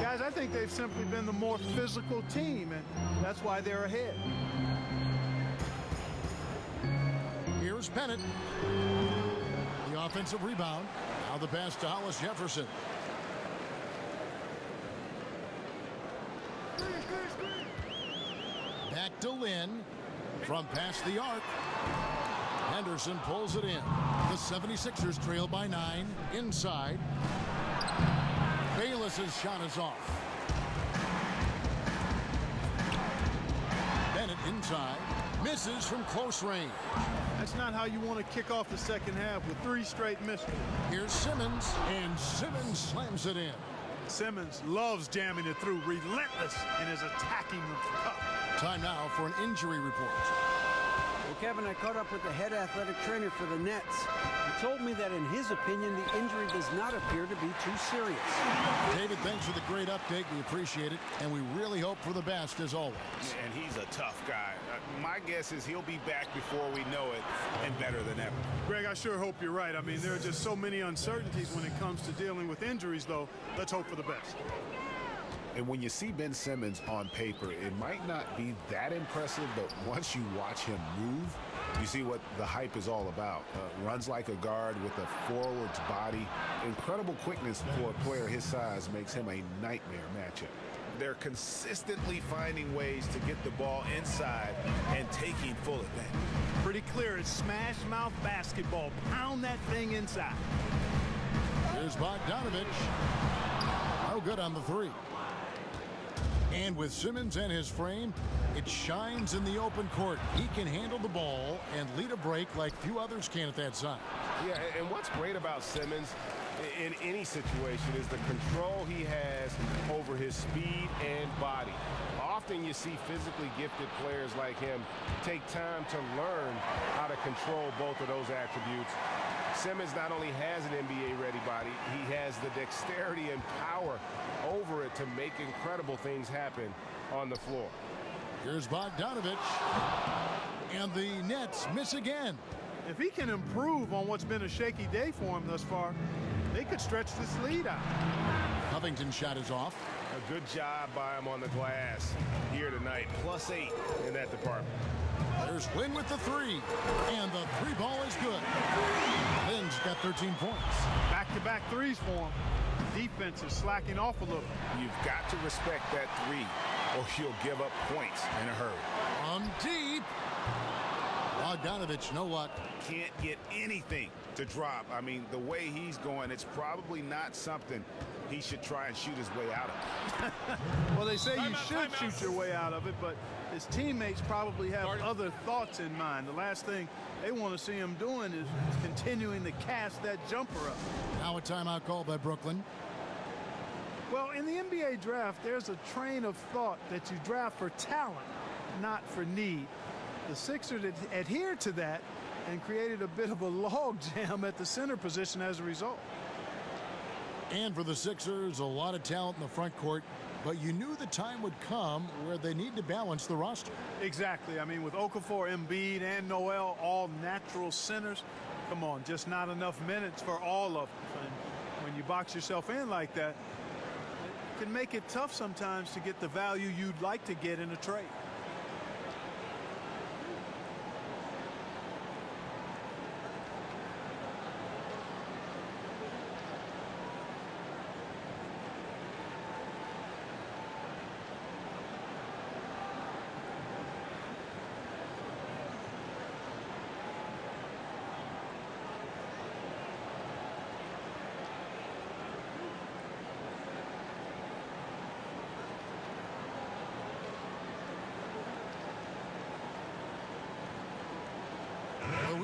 Guys, I think they've simply been the more physical team, and that's why they're ahead. Here's Bennett. The offensive rebound. Now the pass to Hollis Jefferson. Back to Lynn. From past the arc. Henderson pulls it in. The 76ers trail by 9. Inside. Bayless's shot is off. Bennett inside. Misses from close range. That's not how you want to kick off the second half with 3 straight misses. Here's Simmons, and Simmons slams it in. Simmons loves jamming it through, relentless in his attacking of the cup. Time now for an injury report. Well, Kevin, I caught up with the head athletic trainer for the Nets. He told me that in his opinion, the injury does not appear to be too serious. David, thanks for the great update. We appreciate it, and we really hope for the best as always. And he's a tough guy. My guess is he'll be back before we know it and better than ever. Greg, I sure hope you're right. I mean, there are just so many uncertainties when it comes to dealing with injuries, though. Let's hope for the best. And when you see Ben Simmons on paper, it might not be that impressive, but once you watch him move, you see what the hype is all about. Runs like a guard with a forward's body. Incredible quickness for a player his size makes him a nightmare matchup. They're consistently finding ways to get the ball inside and taking full advantage. Pretty clear, it's smash mouth basketball. Pound that thing inside. Here's Bogdanovich. No good on the 3. And with Simmons and his frame, it shines in the open court. He can handle the ball and lead a break like few others can at that side. Yeah, and what's great about Simmons in any situation is the control he has over his speed and body. Often you see physically gifted players like him take time to learn how to control both of those attributes. Simmons not only has an NBA-ready body, he has the dexterity and power over it to make incredible things happen on the floor. Here's Bogdanovich. And the Nets miss again. If he can improve on what's been a shaky day for him thus far, they could stretch this lead out. Covington's shot is off. A good job by him on the glass here tonight. +8 in that department. There's Lynn with the 3. And the 3 ball is good. Lynn's got 13 points. Back-to-back threes for him. Defense is slacking off a little. You've got to respect that 3 or you'll give up points in a hurry. On deep. Bogdanovich, no luck. Can't get anything to drop. I mean, the way he's going, it's probably not something he should try and shoot his way out of. Well, they say you should shoot your way out of it, but his teammates probably have other thoughts in mind. The last thing they want to see him doing is continuing to cast that jumper up. Now a timeout called by Brooklyn. Well, in the NBA draft, there's a train of thought that you draft for talent, not for need. The Sixers adhered to that and created a bit of a log jam at the center position as a result. And for the Sixers, a lot of talent in the front court, but you knew the time would come where they need to balance the roster. Exactly. I mean, with Okafor, Embiid, and Noel, all natural centers, come on, just not enough minutes for all of them. And when you box yourself in like that, it can make it tough sometimes to get the value you'd like to get in a trade.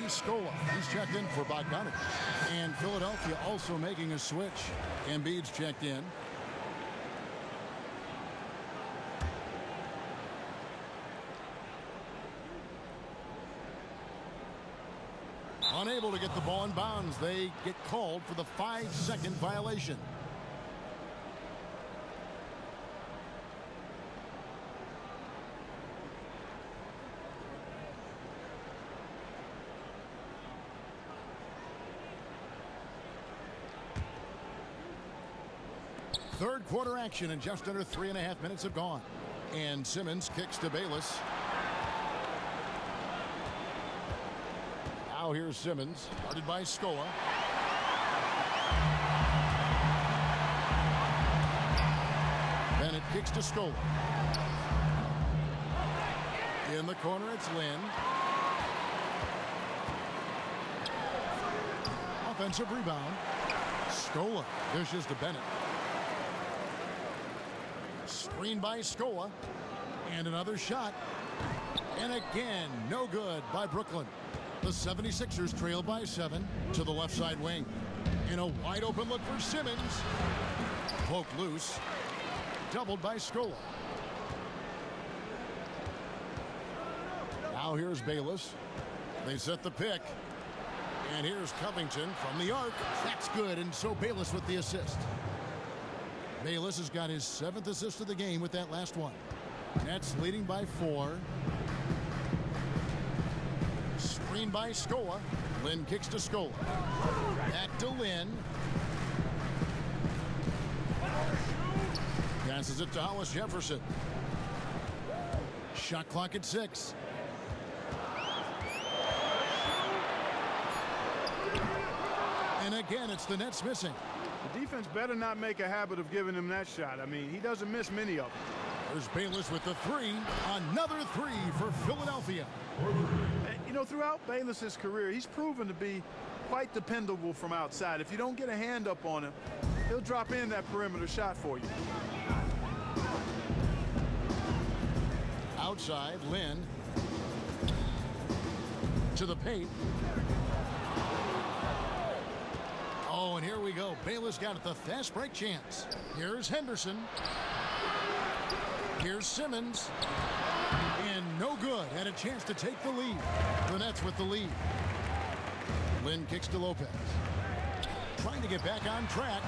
Scola, he's checked in for Bogdanovich. And Philadelphia also making a switch. Embiid's checked in. Unable to get the ball in bounds. They get called for the 5-second violation. Third quarter action, and just under 3.5 minutes have gone. And Simmons kicks to Bayless. Now here's Simmons, guarded by Scola. Bennett kicks to Scola. In the corner, it's Lynn. Offensive rebound. Scola dishes to Bennett. Screen by Scola. And another shot. And again, no good by Brooklyn. The 76ers trail by 7 to the left side wing. In a wide open look for Simmons. Poked loose. Doubled by Scola. Now here's Bayless. They set the pick. And here's Covington from the arc. That's good, and so Bayless with the assist. Bayless has got his 7th assist of the game with that last one. Nets leading by 4. Screen by Scola. Lynn kicks to Scola. Back to Lynn. Passes it to Hollis Jefferson. Shot clock at 6. And again, it's the Nets missing. The defense better not make a habit of giving him that shot. I mean, he doesn't miss many of them. There's Bayless with the 3. Another 3 for Philadelphia. You know, throughout Bayless's career, he's proven to be quite dependable from outside. If you don't get a hand up on him, he'll drop in that perimeter shot for you. Outside, Lynn. To the paint. Oh, and here we go. Bayless got it, the fast break chance. Here's Henderson. Here's Simmons. And no good. Had a chance to take the lead. The Nets with the lead. Lynn kicks to Lopez. Trying to get back on track.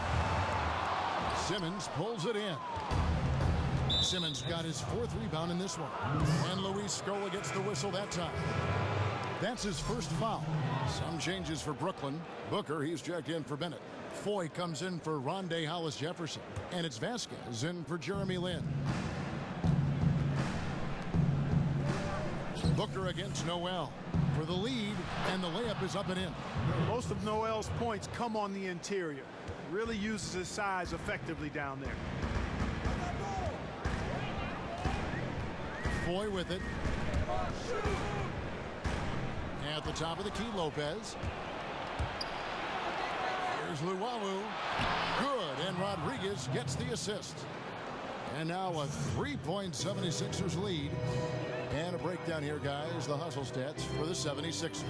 Simmons pulls it in. Simmons got his 4th rebound in this one. And Luis Scola gets the whistle that time. That's his first foul. Some changes for Brooklyn. Booker, he's checked in for Bennett. Foy comes in for Rondé Hollis Jefferson. And it's Vasquez in for Jeremy Lin. Booker against Noel for the lead, and the layup is up and in. Most of Noel's points come on the interior. Really uses his size effectively down there. Foy with it. At the top of the key, Lopez. Here's Luwawu. Good, and Rodriguez gets the assist. And now a 3-point 76ers lead. And a breakdown here, guys. The hustle stats for the 76ers.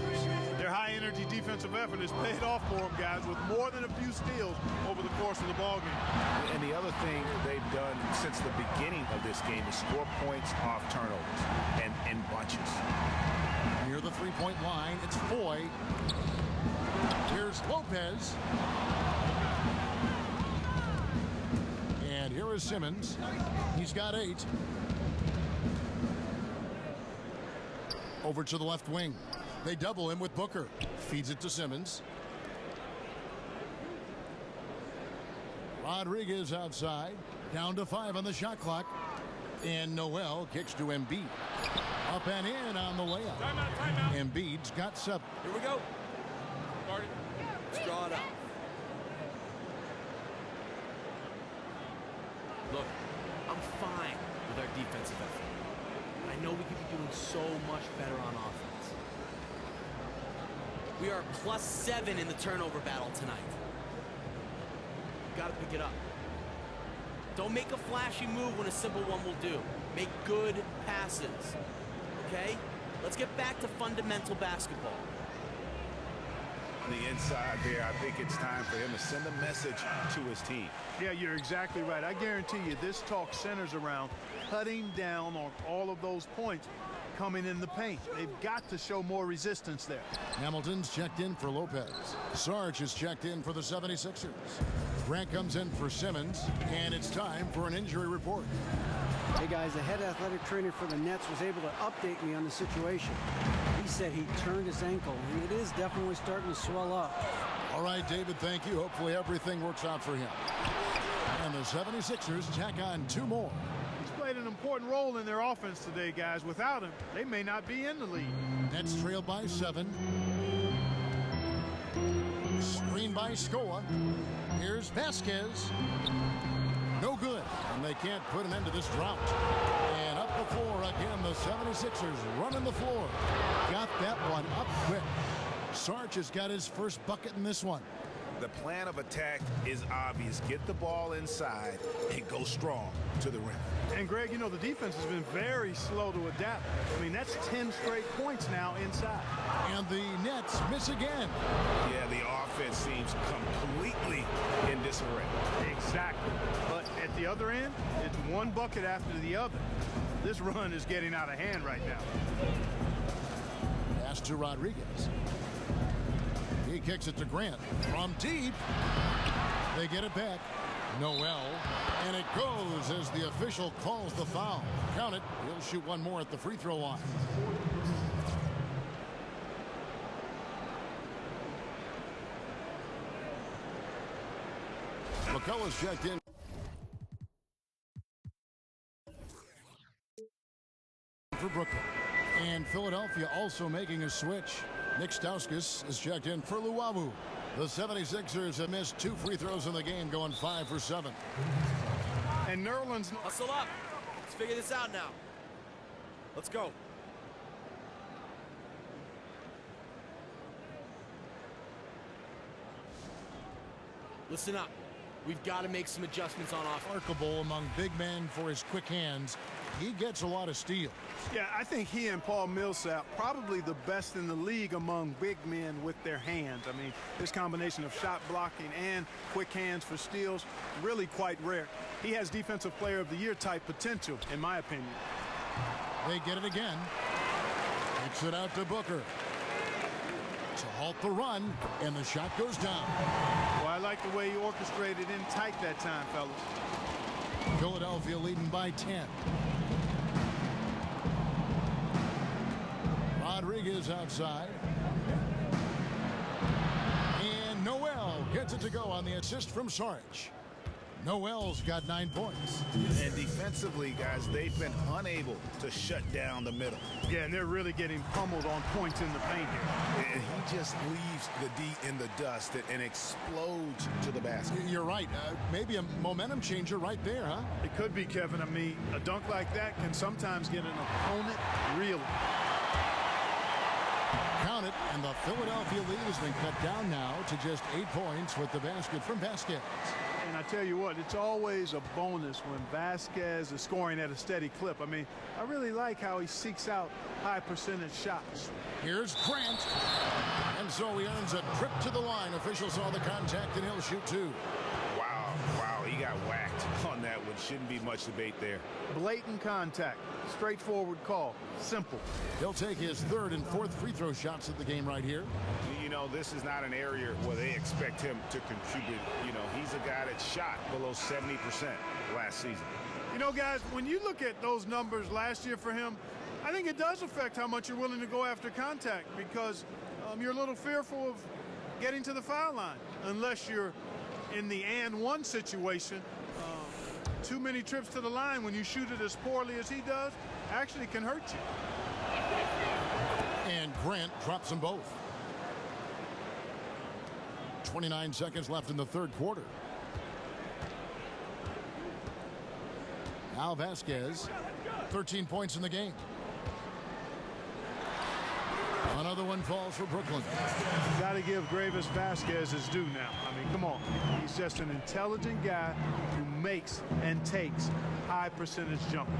Their high-energy defensive effort has paid off for them, guys, with more than a few steals over the course of the ballgame. And the other thing they've done since the beginning of this game is score points off turnovers and in bunches. Near the three-point line, it's Foy. Here's Lopez. And here is Simmons. He's got 8. Over to the left wing. They double him with Booker. Feeds it to Simmons. Rodriguez outside. Down to 5 on the shot clock. And Noel kicks to Embiid. Up and in on the layup. Timeout. Embiid's got 7. Here we go. Guard it. Let's draw it up. Look, I'm fine with our defensive effort. I know we could be doing so much better on offense. We are +7 in the turnover battle tonight. Got to pick it up. Don't make a flashy move when a simple one will do. Make good passes. Okay? Let's get back to fundamental basketball. On the inside there, I think it's time for him to send a message to his team. Yeah, you're exactly right. I guarantee you this talk centers around cutting down on all of those points coming in the paint. They've got to show more resistance there. Hamilton's checked in for Lopez. Sarge is checked in for the 76ers. Grant comes in for Simmons, and it's time for an injury report. Hey guys, the head athletic trainer for the Nets was able to update me on the situation. He said he turned his ankle, and it is definitely starting to swell up. All right, David, thank you. Hopefully everything works out for him. And the 76ers tack on 2 more. He's played an important role in their offense today, guys. Without him, they may not be in the lead. Nets trail by 7. Screen by Scoa. Here's Vasquez. No good. And they can't put an end to this drought. And up the floor again, the 76ers running the floor. Got that one up quick. Sarge has got his first bucket in this one. The plan of attack is obvious. Get the ball inside and go strong to the rim. And Greg, you know, the defense has been very slow to adapt. I mean, that's 10 straight points now inside. And the Nets miss again. Yeah, the offense seems completely in disarray. Exactly. But at the other end, it's one bucket after the other. This run is getting out of hand right now. Pass to Rodriguez. He kicks it to Grant from deep. They get it back. Noel. And it goes as the official calls the foul. Count it. He'll shoot one more at the free throw line. McCullough's checked in. For Brooklyn. And Philadelphia also making a switch. Nick Stauskas is checked in for Luwawu. The 76ers have missed 2 free throws in the game, going 5 for 7. And Nerlens... Hustle up. Let's figure this out now. Let's go. Listen up. We've got to make some adjustments on offense. Remarkable among big men for his quick hands. He gets a lot of steals. Yeah, I think he and Paul Millsap probably the best in the league among big men with their hands. I mean, this combination of shot blocking and quick hands for steals, really quite rare. He has Defensive Player of the Year type potential, in my opinion. They get it again. Kicks it out to Booker. To halt the run, and the shot goes down. Well, I like the way he orchestrated in tight that time, fellas. Philadelphia leading by 10. Rodriguez outside. And Noel gets it to go on the assist from Sarge. Noel's got 9 points. And defensively, guys, they've been unable to shut down the middle. Yeah, and they're really getting pummeled on points in the paint here. And he just leaves the D in the dust and explodes to the basket. You're right. Maybe a momentum changer right there, huh? It could be, Kevin. I mean, a dunk like that can sometimes get an opponent reeling. Count it, and the Philadelphia lead has been cut down now to just 8 points with the basket from Vasquez. And I tell you what, it's always a bonus when Vasquez is scoring at a steady clip. I mean, I really like how he seeks out high percentage shots. Here's Grant. And so he earns a trip to the line. Officials saw the contact, and he'll shoot 2. Wow, he got whacked on that one. Shouldn't be much debate there. Blatant contact. Straightforward call. Simple. He'll take his 3rd and 4th free throw shots of the game right here. You know, this is not an area where they expect him to contribute. You know, he's a guy that shot below 70% last season. You know, guys, when you look at those numbers last year for him, I think it does affect how much you're willing to go after contact because you're a little fearful of getting to the foul line unless you're in the and one situation. Too many trips to the line when you shoot it as poorly as he does actually can hurt you. And Grant drops them both. 29 seconds left in the 3rd quarter. Now Vasquez, 13 points in the game. Another one falls for Brooklyn. Got to give Gravis Vasquez his due now. I mean, come on. He's just an intelligent guy who makes and takes high percentage jumpers.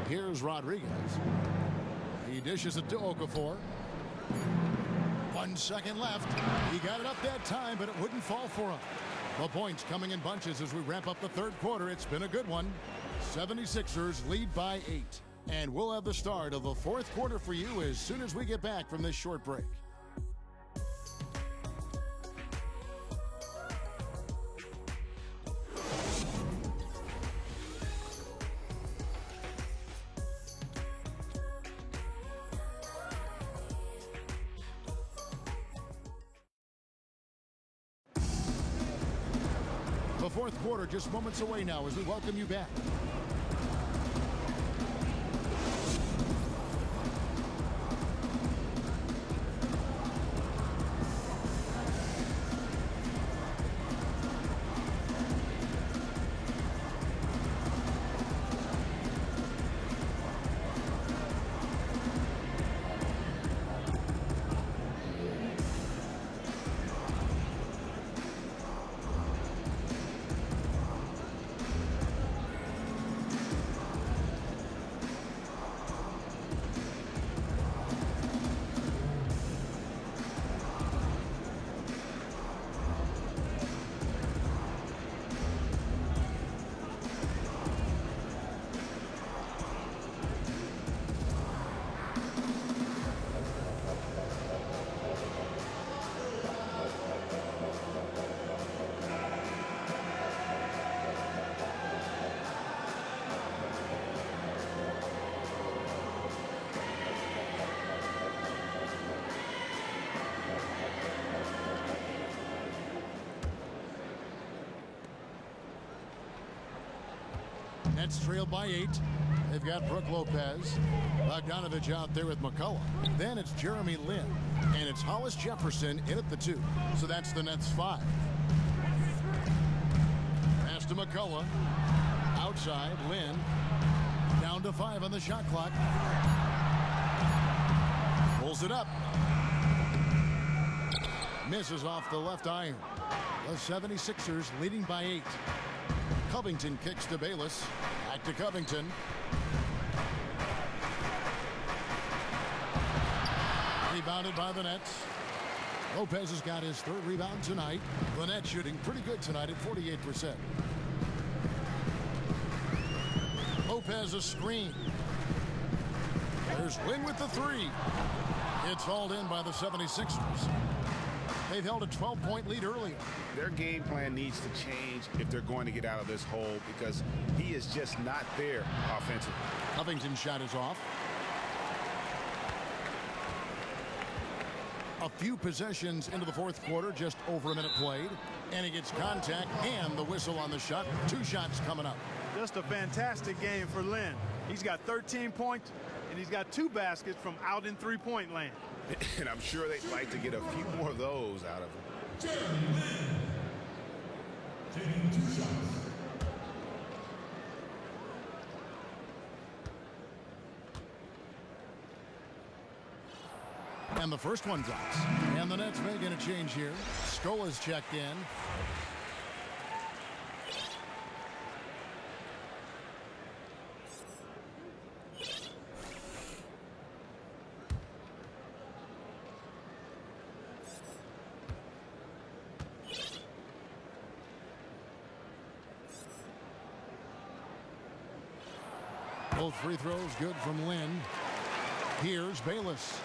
Here's Rodriguez. He dishes it to Okafor. 1 second left. He got it up that time, but it wouldn't fall for him. The points coming in bunches as we wrap up the 3rd quarter. It's been a good one. 76ers lead by 8. And we'll have the start of the 4th quarter for you as soon as we get back from this short break. fourth quarter just moments away now as we welcome you back. Nets trail by 8. They've got Brook Lopez. Bogdanovich out there with McCullough. Then it's Jeremy Lin. And it's Hollis Jefferson in at the 2. So that's the Nets 5. Pass to McCullough. Outside, Lin. Down to 5 on the shot clock. Pulls it up. Misses off the left iron. The 76ers leading by 8. Covington kicks to Bayless. Back to Covington. Rebounded by the Nets. Lopez has got his 3rd rebound tonight. The Nets shooting pretty good tonight at 48%. Lopez a screen. There's Lin with the 3. It's hauled in by the 76ers. They've held a 12-point lead earlier. Their game plan needs to change if they're going to get out of this hole because he is just not there offensively. Covington's shot is off. A few possessions into the fourth quarter, just over a minute played. And he gets contact and the whistle on the shot. 2 shots coming up. Just a fantastic game for Lin. He's got 13 points, and he's got 2 baskets from out in three-point land. And I'm sure they'd like to get a few more of those out of him. Jeremy Lin taking 2 shots. And the first one drops. And the Nets making a change here. Scola's checked in. Both free throws good from Lin. Here's Bayless.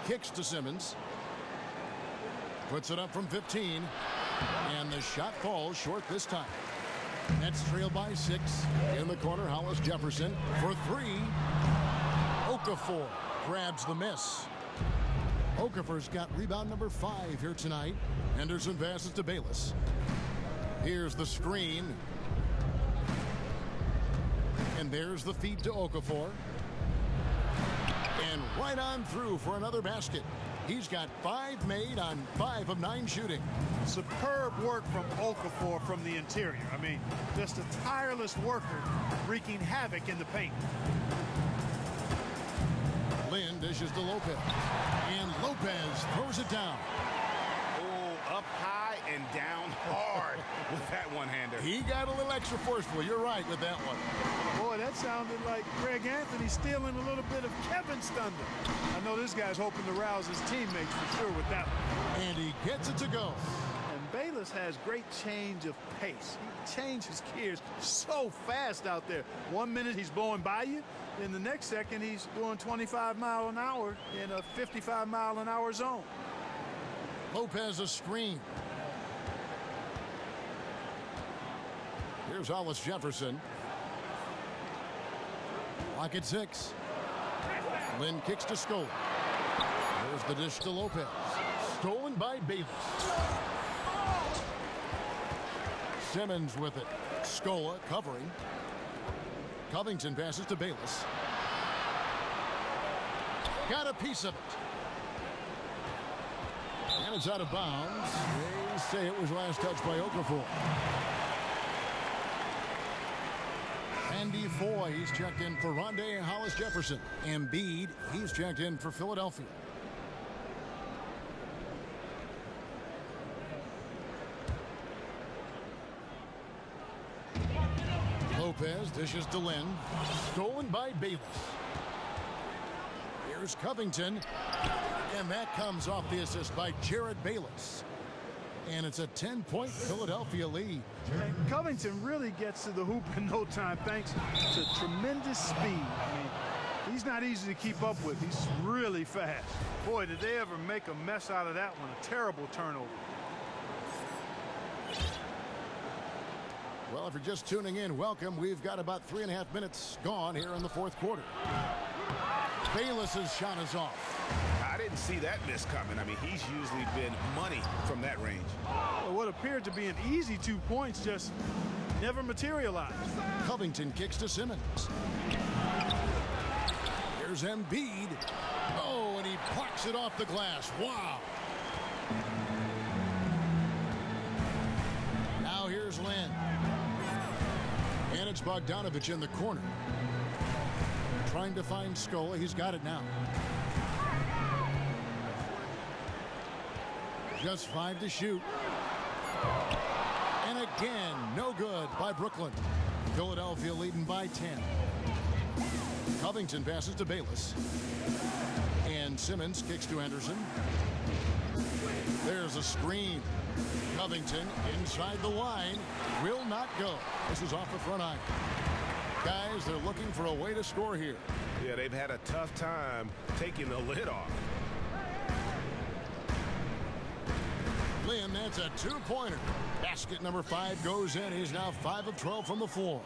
Kicks to Simmons. Puts it up from 15. And the shot falls short this time. Nets trail by 6. In the corner, Hollis Jefferson for 3. Okafor grabs the miss. Okafor's got rebound number 5 here tonight. Henderson passes to Bayless. Here's the screen. And there's the feed to Okafor. And right on through for another basket. He's got 5 made on 5 of 9 shooting. Superb work from Okafor from the interior. I mean, just a tireless worker wreaking havoc in the paint. Lin dishes to Lopez. And Lopez throws it down. Oh, up high and down hard with that one-hander. He got a little extra forceful. You're right with that one. Boy, that sounded like Greg Anthony stealing a little bit of Kevin's thunder. I know this guy's hoping to rouse his teammates for sure with that one. And he gets it to go. And Bayless has great change of pace. He changes gears so fast out there. 1 minute he's blowing by you. In the next second, he's doing 25 miles an hour in a 55 mile an hour zone. Lopez a screen. Here's Hollis Jefferson. Lock at 6. Lin kicks to Scola. There's the dish to Lopez. Stolen by Bayless. Simmons with it. Scola covering. Covington passes to Bayless. Got a piece of it. And it's out of bounds. They say it was last touched by Okafor. Andy Foy, he's checked in for Rondé Hollis-Jefferson. Embiid, he's checked in for Philadelphia. Lopez dishes to Lynn. Stolen by Bayless. Here's Covington. And that comes off the assist by Jared Bayless. And it's a 10-point Philadelphia lead. And Covington really gets to the hoop in no time thanks to tremendous speed. I mean, he's not easy to keep up with. He's really fast. Boy, did they ever make a mess out of that one. A terrible turnover. Well, if you're just tuning in, welcome. We've got about 3.5 minutes gone here in the fourth quarter. Bayless's shot is off. I didn't see that miss coming. I mean, he's usually been money from that range. Well, what appeared to be an easy 2 points just never materialized. Covington kicks to Simmons. Here's Embiid. Oh, and he plucks it off the glass. Wow. Now here's Lynn. And it's Bogdanovich in the corner. Trying to find Scola. He's got it now. Just 5 to shoot. And again, no good by Brooklyn. Philadelphia leading by 10. Covington passes to Bayless. And Simmons kicks to Henderson. There's a screen. Covington inside the line. Will not go. This is off the front iron. Guys, they're looking for a way to score here. Yeah, they've had a tough time taking the lid off. Lynn, that's a 2-pointer. Basket number 5 goes in. He's now 5 of 12 from the floor.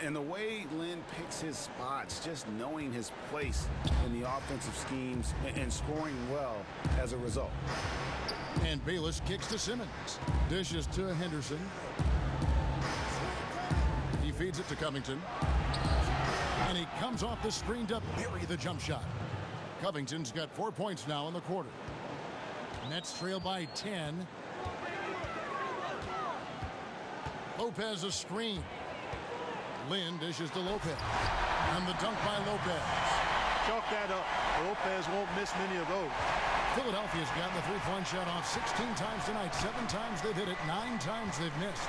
And the way Lynn picks his spots, just knowing his place in the offensive schemes and scoring well as a result. And Bayless kicks to Simmons. Dishes to Henderson. He feeds it to Covington. And he comes off the screen to bury the jump shot. Covington's got 4 points now in the quarter. Nets trail by 10. Lopez a screen. Lynn dishes to Lopez. And the dunk by Lopez. Chalk that up. Lopez won't miss many of those. Philadelphia's gotten the three-point shot off 16 times tonight. 7 times they've hit it. 9 times they've missed.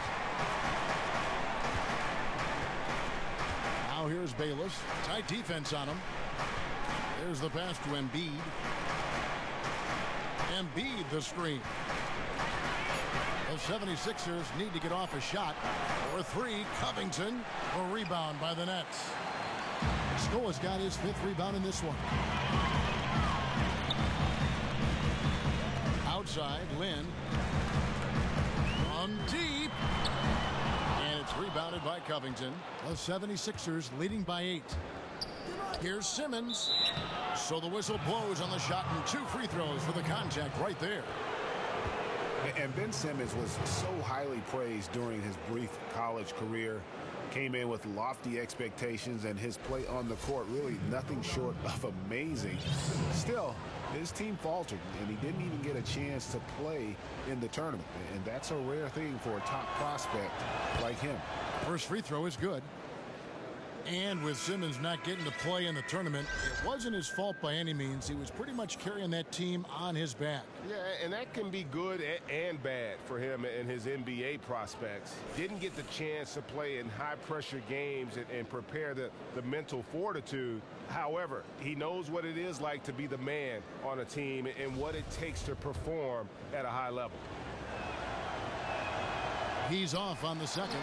Now here's Bayless. Tight defense on him. There's the pass to Embiid. Embiid the screen. The 76ers need to get off a shot. For 3, Covington. A rebound by the Nets. Scola's got his 5th rebound in this one. Outside, Lynn. On deep. And it's rebounded by Covington. The 76ers leading by 8. Here's Simmons. So the whistle blows on the shot and 2 free throws for the contact right there. And Ben Simmons was so highly praised during his brief college career. Came in with lofty expectations, and his play on the court really nothing short of amazing. Still, his team faltered, and he didn't even get a chance to play in the tournament. And that's a rare thing for a top prospect like him. First free throw is good. And with Simmons not getting to play in the tournament, it wasn't his fault by any means. He was pretty much carrying that team on his back. Yeah, and that can be good and bad for him and his NBA prospects. Didn't get the chance to play in high-pressure games and prepare the mental fortitude. However, he knows what it is like to be the man on a team and what it takes to perform at a high level. He's off on the second.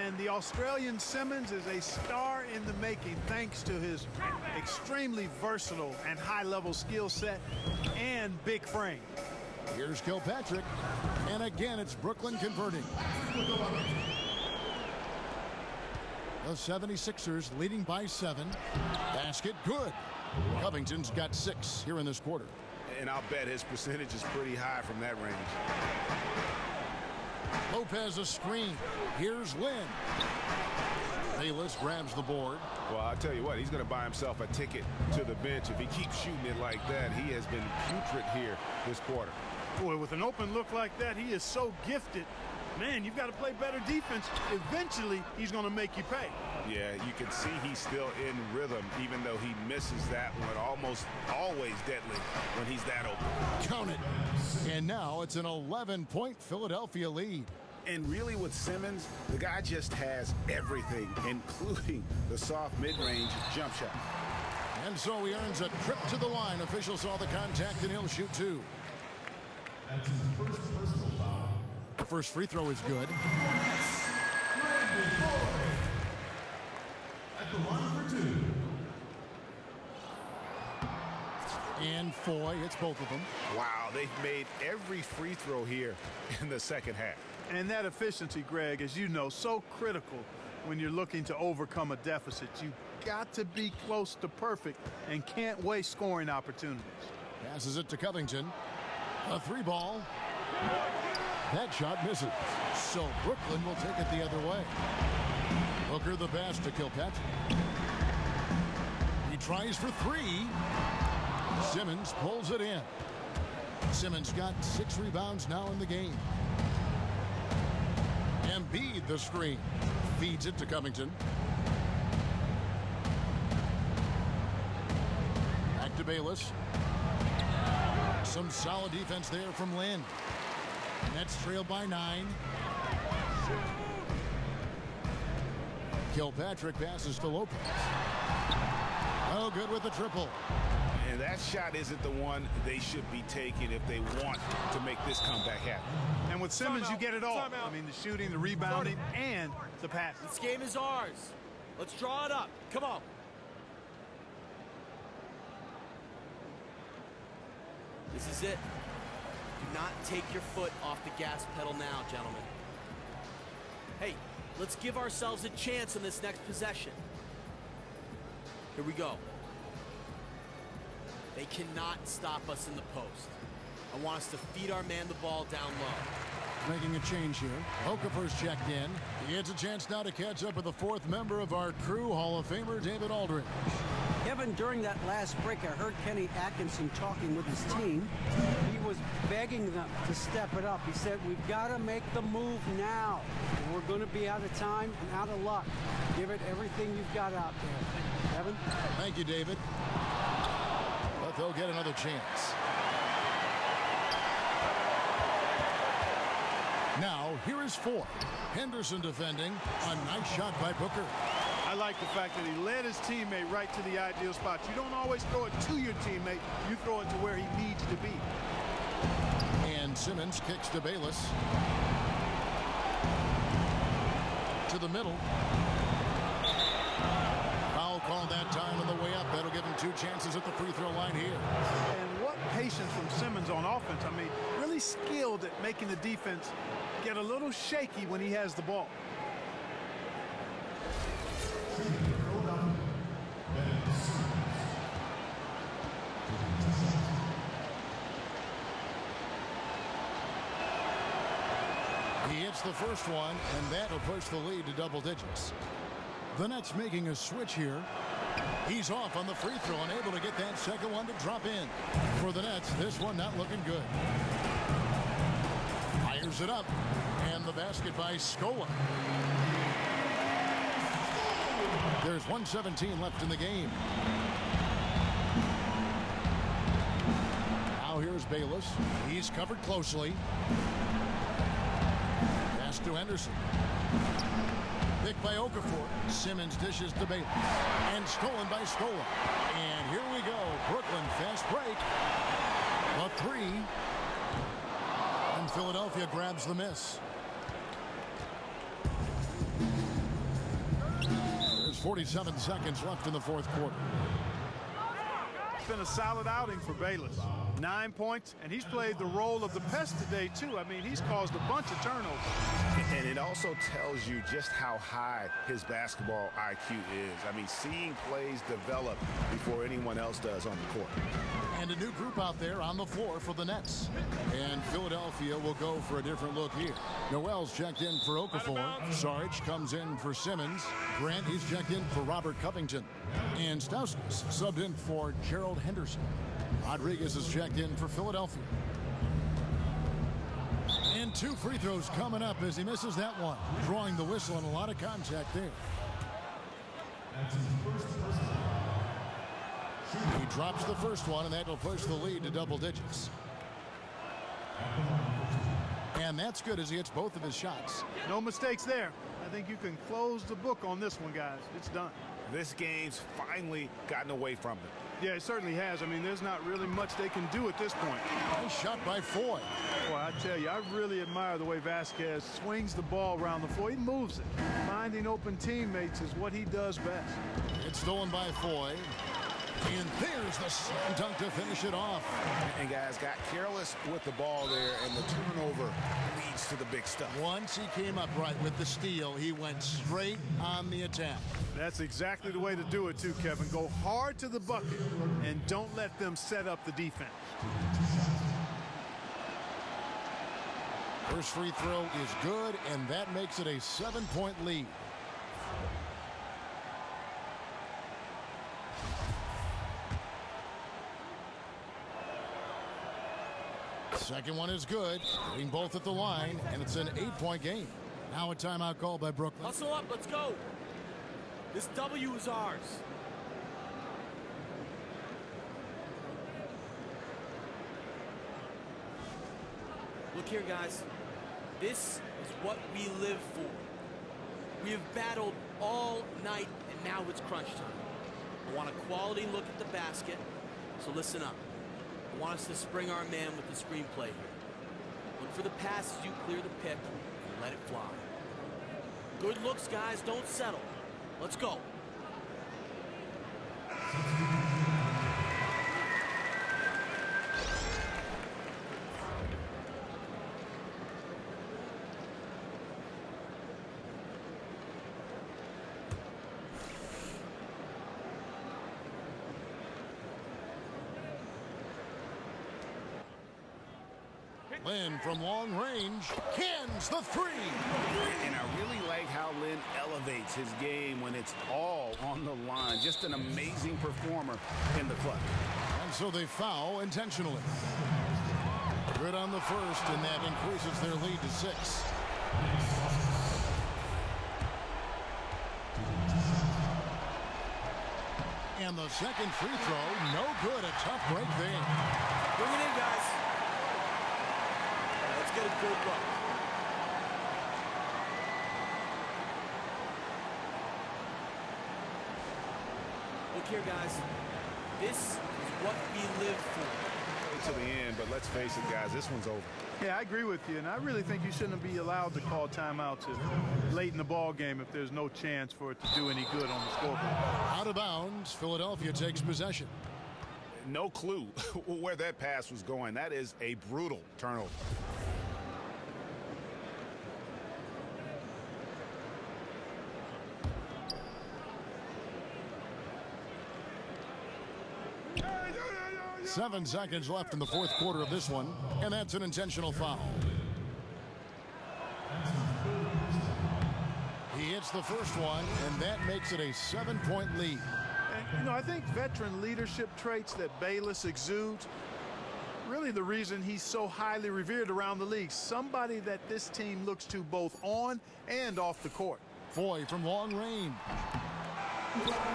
And the Australian Simmons is a star in the making thanks to his extremely versatile and high-level skill set and big frame. Here's Kilpatrick. And again, it's Brooklyn converting. The 76ers leading by 7. Basket good. Covington's got 6 here in this quarter. And I'll bet his percentage is pretty high from that range. Lopez a screen. Here's Lynn. Bayless grabs the board. Well, I'll tell you what, he's going to buy himself a ticket to the bench. If he keeps shooting it like that, he has been putrid here this quarter. Boy, with an open look like that, he is so gifted. Man, you've got to play better defense. Eventually, he's going to make you pay. Yeah, you can see he's still in rhythm, even though he misses that one. Almost always deadly when he's that open. Count it. And now it's an 11-point Philadelphia lead. And really with Simmons, the guy just has everything, including the soft mid-range jump shot. And so he earns a trip to the line. Officials saw the contact, and he'll shoot 2. That's his first personal foul. The first free throw is good. At the line for 2. And Foy hits both of them. Wow, they've made every free throw here in the second half. And that efficiency, Greg, as you know, so critical when you're looking to overcome a deficit. You've got to be close to perfect and can't waste scoring opportunities. Passes it to Covington. A 3-ball. That shot misses. So Brooklyn will take it the other way. Booker the pass to Kilpatrick. He tries for 3. Simmons pulls it in. Simmons got 6 rebounds now in the game. Embiid the screen. Feeds it to Covington. Back to Bayless. Some solid defense there from Lynn. Nets trailed by 9. Kilpatrick passes to Lopez. Oh, good with the triple. And that shot isn't the one they should be taking if they want to make this comeback happen. And with Simmons, you get it all. I mean, the shooting, the rebounding, and the passing. This game is ours. Let's draw it up. Come on. This is it. Do not take your foot off the gas pedal now, gentlemen. Hey, let's give ourselves a chance in this next possession. Here we go. They cannot stop us in the post. I want us to feed our man the ball down low. Making a change here. Okafor's checked in. He gets a chance now to catch up with the 4th member of our crew, Hall of Famer David Aldridge. Kevin, during that last break, I heard Kenny Atkinson talking with his team. He was begging them to step it up. He said, we've got to make the move now. We're going to be out of time and out of luck. Give it everything you've got out there. Kevin? Thank you, David. But they'll get another chance. Now, here is Four. Henderson defending. A nice shot by Booker. I like the fact that he led his teammate right to the ideal spot. You don't always throw it to your teammate. You throw it to where he needs to be. And Simmons kicks to Bayless. To the middle. Foul called that time on the way up. That'll give him 2 chances at the free throw line here. And what patience from Simmons on offense. I mean, really skilled at making the defense get a little shaky when he has the ball. He hits the first one, and that'll push the lead to double digits. The Nets making a switch here. He's off on the free throw and able to get that second one to drop in. For the Nets, this one not looking good. Fires it up, and the basket by Scola. There's 1:17 left in the game. Now here's Bayless. He's covered closely. Pass to Henderson. Picked by Okafor. Simmons dishes to Bayless. And stolen by Scola. And here we go. Brooklyn fast break. A 3. And Philadelphia grabs the miss. There's 47 seconds left in the fourth quarter. been a solid outing for Bayless. 9 points, and he's played the role of the pest today, too. I mean, he's caused a bunch of turnovers. And it also tells you just how high his basketball IQ is. I mean, seeing plays develop before anyone else does on the court. And a new group out there on the floor for the Nets. And Philadelphia will go for a different look here. Noel's checked in for Okafor. Sarge comes in for Simmons. Grant, he's checked in for Robert Covington. And Stauskas subbed in for Gerald Henderson. Rodriguez is checked in for Philadelphia. And 2 free throws coming up as he misses that one. Drawing the whistle and a lot of contact there. He drops the first one, and that will push the lead to double digits. And that's good as he hits both of his shots. No mistakes there. I think you can close the book on this one, guys. It's done. This game's finally gotten away from them. Yeah, it certainly has. I mean, there's not really much they can do at this point. Nice shot by Foy. Boy, I tell you, I really admire the way Vasquez swings the ball around the floor. He moves it. Finding open teammates is what he does best. It's stolen by Foy. And there's the slam dunk to finish it off. And guys got careless with the ball there, and the turnover leads to the big stuff. Once he came up right with the steal, he went straight on the attack. That's exactly the way to do it, too, Kevin. Go hard to the bucket and don't let them set up the defense. First free throw is good, and that makes it a 7-point lead. Second one is good, hitting both at the line, and it's an 8-point game. Now a timeout call by BROKLYN. Hustle up, let's go. This W is ours. Look here, guys. This is what we live for. We have battled all night, and now it's crunch time. I want a quality look at the basket, so listen up. I want us to spring our man with the screenplay here. Look for the pass as you clear the pick and let it fly. Good looks, guys. Don't settle. Let's go. Lynn from long range cans the three. And I really like how Lynn elevates his game when it's all on the line. Just an amazing performer in the clutch. And so they foul intentionally. Good on the first, and that increases their lead to 6. And the second free throw, no good. A tough break there. Bring it in, guys. Let's get a good look. Look here, guys. This is what we live for. To the end, but let's face it, guys, this one's over. Yeah, I agree with you, and I really think you shouldn't be allowed to call timeouts late in the ball game if there's no chance for it to do any good on the scoreboard. Out of bounds, Philadelphia takes possession. No clue where that pass was going. That is a brutal turnover. Seven seconds left in the fourth quarter of this one, and that's an intentional foul. He hits the first one, and that makes it a 7-point lead. And, you know, I think veteran leadership traits that Bayless exudes, really the reason he's so highly revered around the league. Somebody that this team looks to both on and off the court. Foy from long range.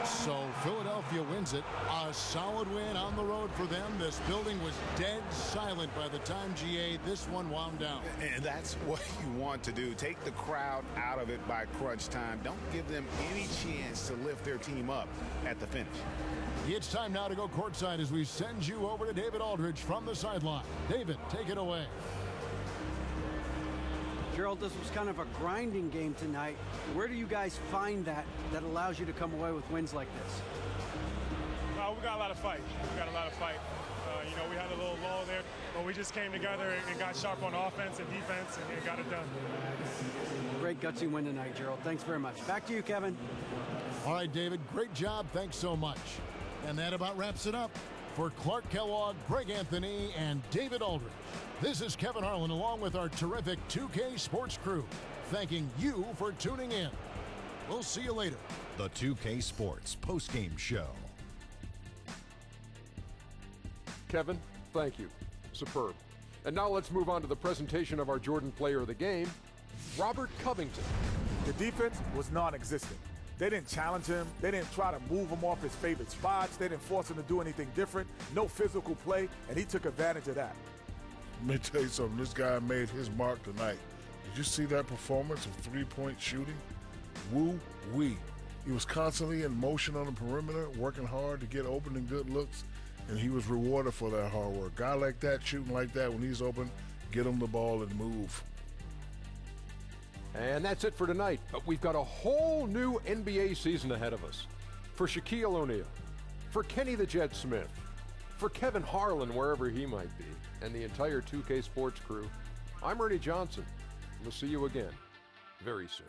So Philadelphia wins it. A solid win on the road for them. This building was dead silent by the time this one wound down. And that's what you want to do. Take the crowd out of it by crunch time. Don't give them any chance to lift their team up at the finish. It's time now to go courtside as we send you over to David Aldridge from the sideline. David, take it away. Gerald, this was kind of a grinding game tonight. Where do you guys find that allows you to come away with wins like this? We got a lot of fight. You know, we had a little lull there, but we just came together and got sharp on offense and defense and got it done. Great gutsy win tonight, Gerald. Thanks very much. Back to you, Kevin. All right, David, great job. Thanks so much. And that about wraps it up. For Clark Kellogg, Greg Anthony, and David Aldridge, this is Kevin Harlan along with our terrific 2K Sports crew, thanking you for tuning in. We'll see you later. The 2K Sports postgame show. Kevin, thank you. Superb. And now let's move on to the presentation of our Jordan Player of the Game, Robert Covington. The defense was non-existent. They didn't challenge him. They didn't try to move him off his favorite spots. They didn't force him to do anything different. No physical play, and he took advantage of that. Let me tell you something. This guy made his mark tonight. Did you see that performance of three-point shooting? Woo-wee. He was constantly in motion on the perimeter, working hard to get open and good looks, and he was rewarded for that hard work. Guy like that, shooting like that when he's open, get him the ball and move. And that's it for tonight, but we've got a whole new NBA season ahead of us. For Shaquille O'Neal, for Kenny the Jet Smith, for Kevin Harlan, wherever he might be, and the entire 2K Sports crew, I'm Ernie Johnson. We'll see you again very soon.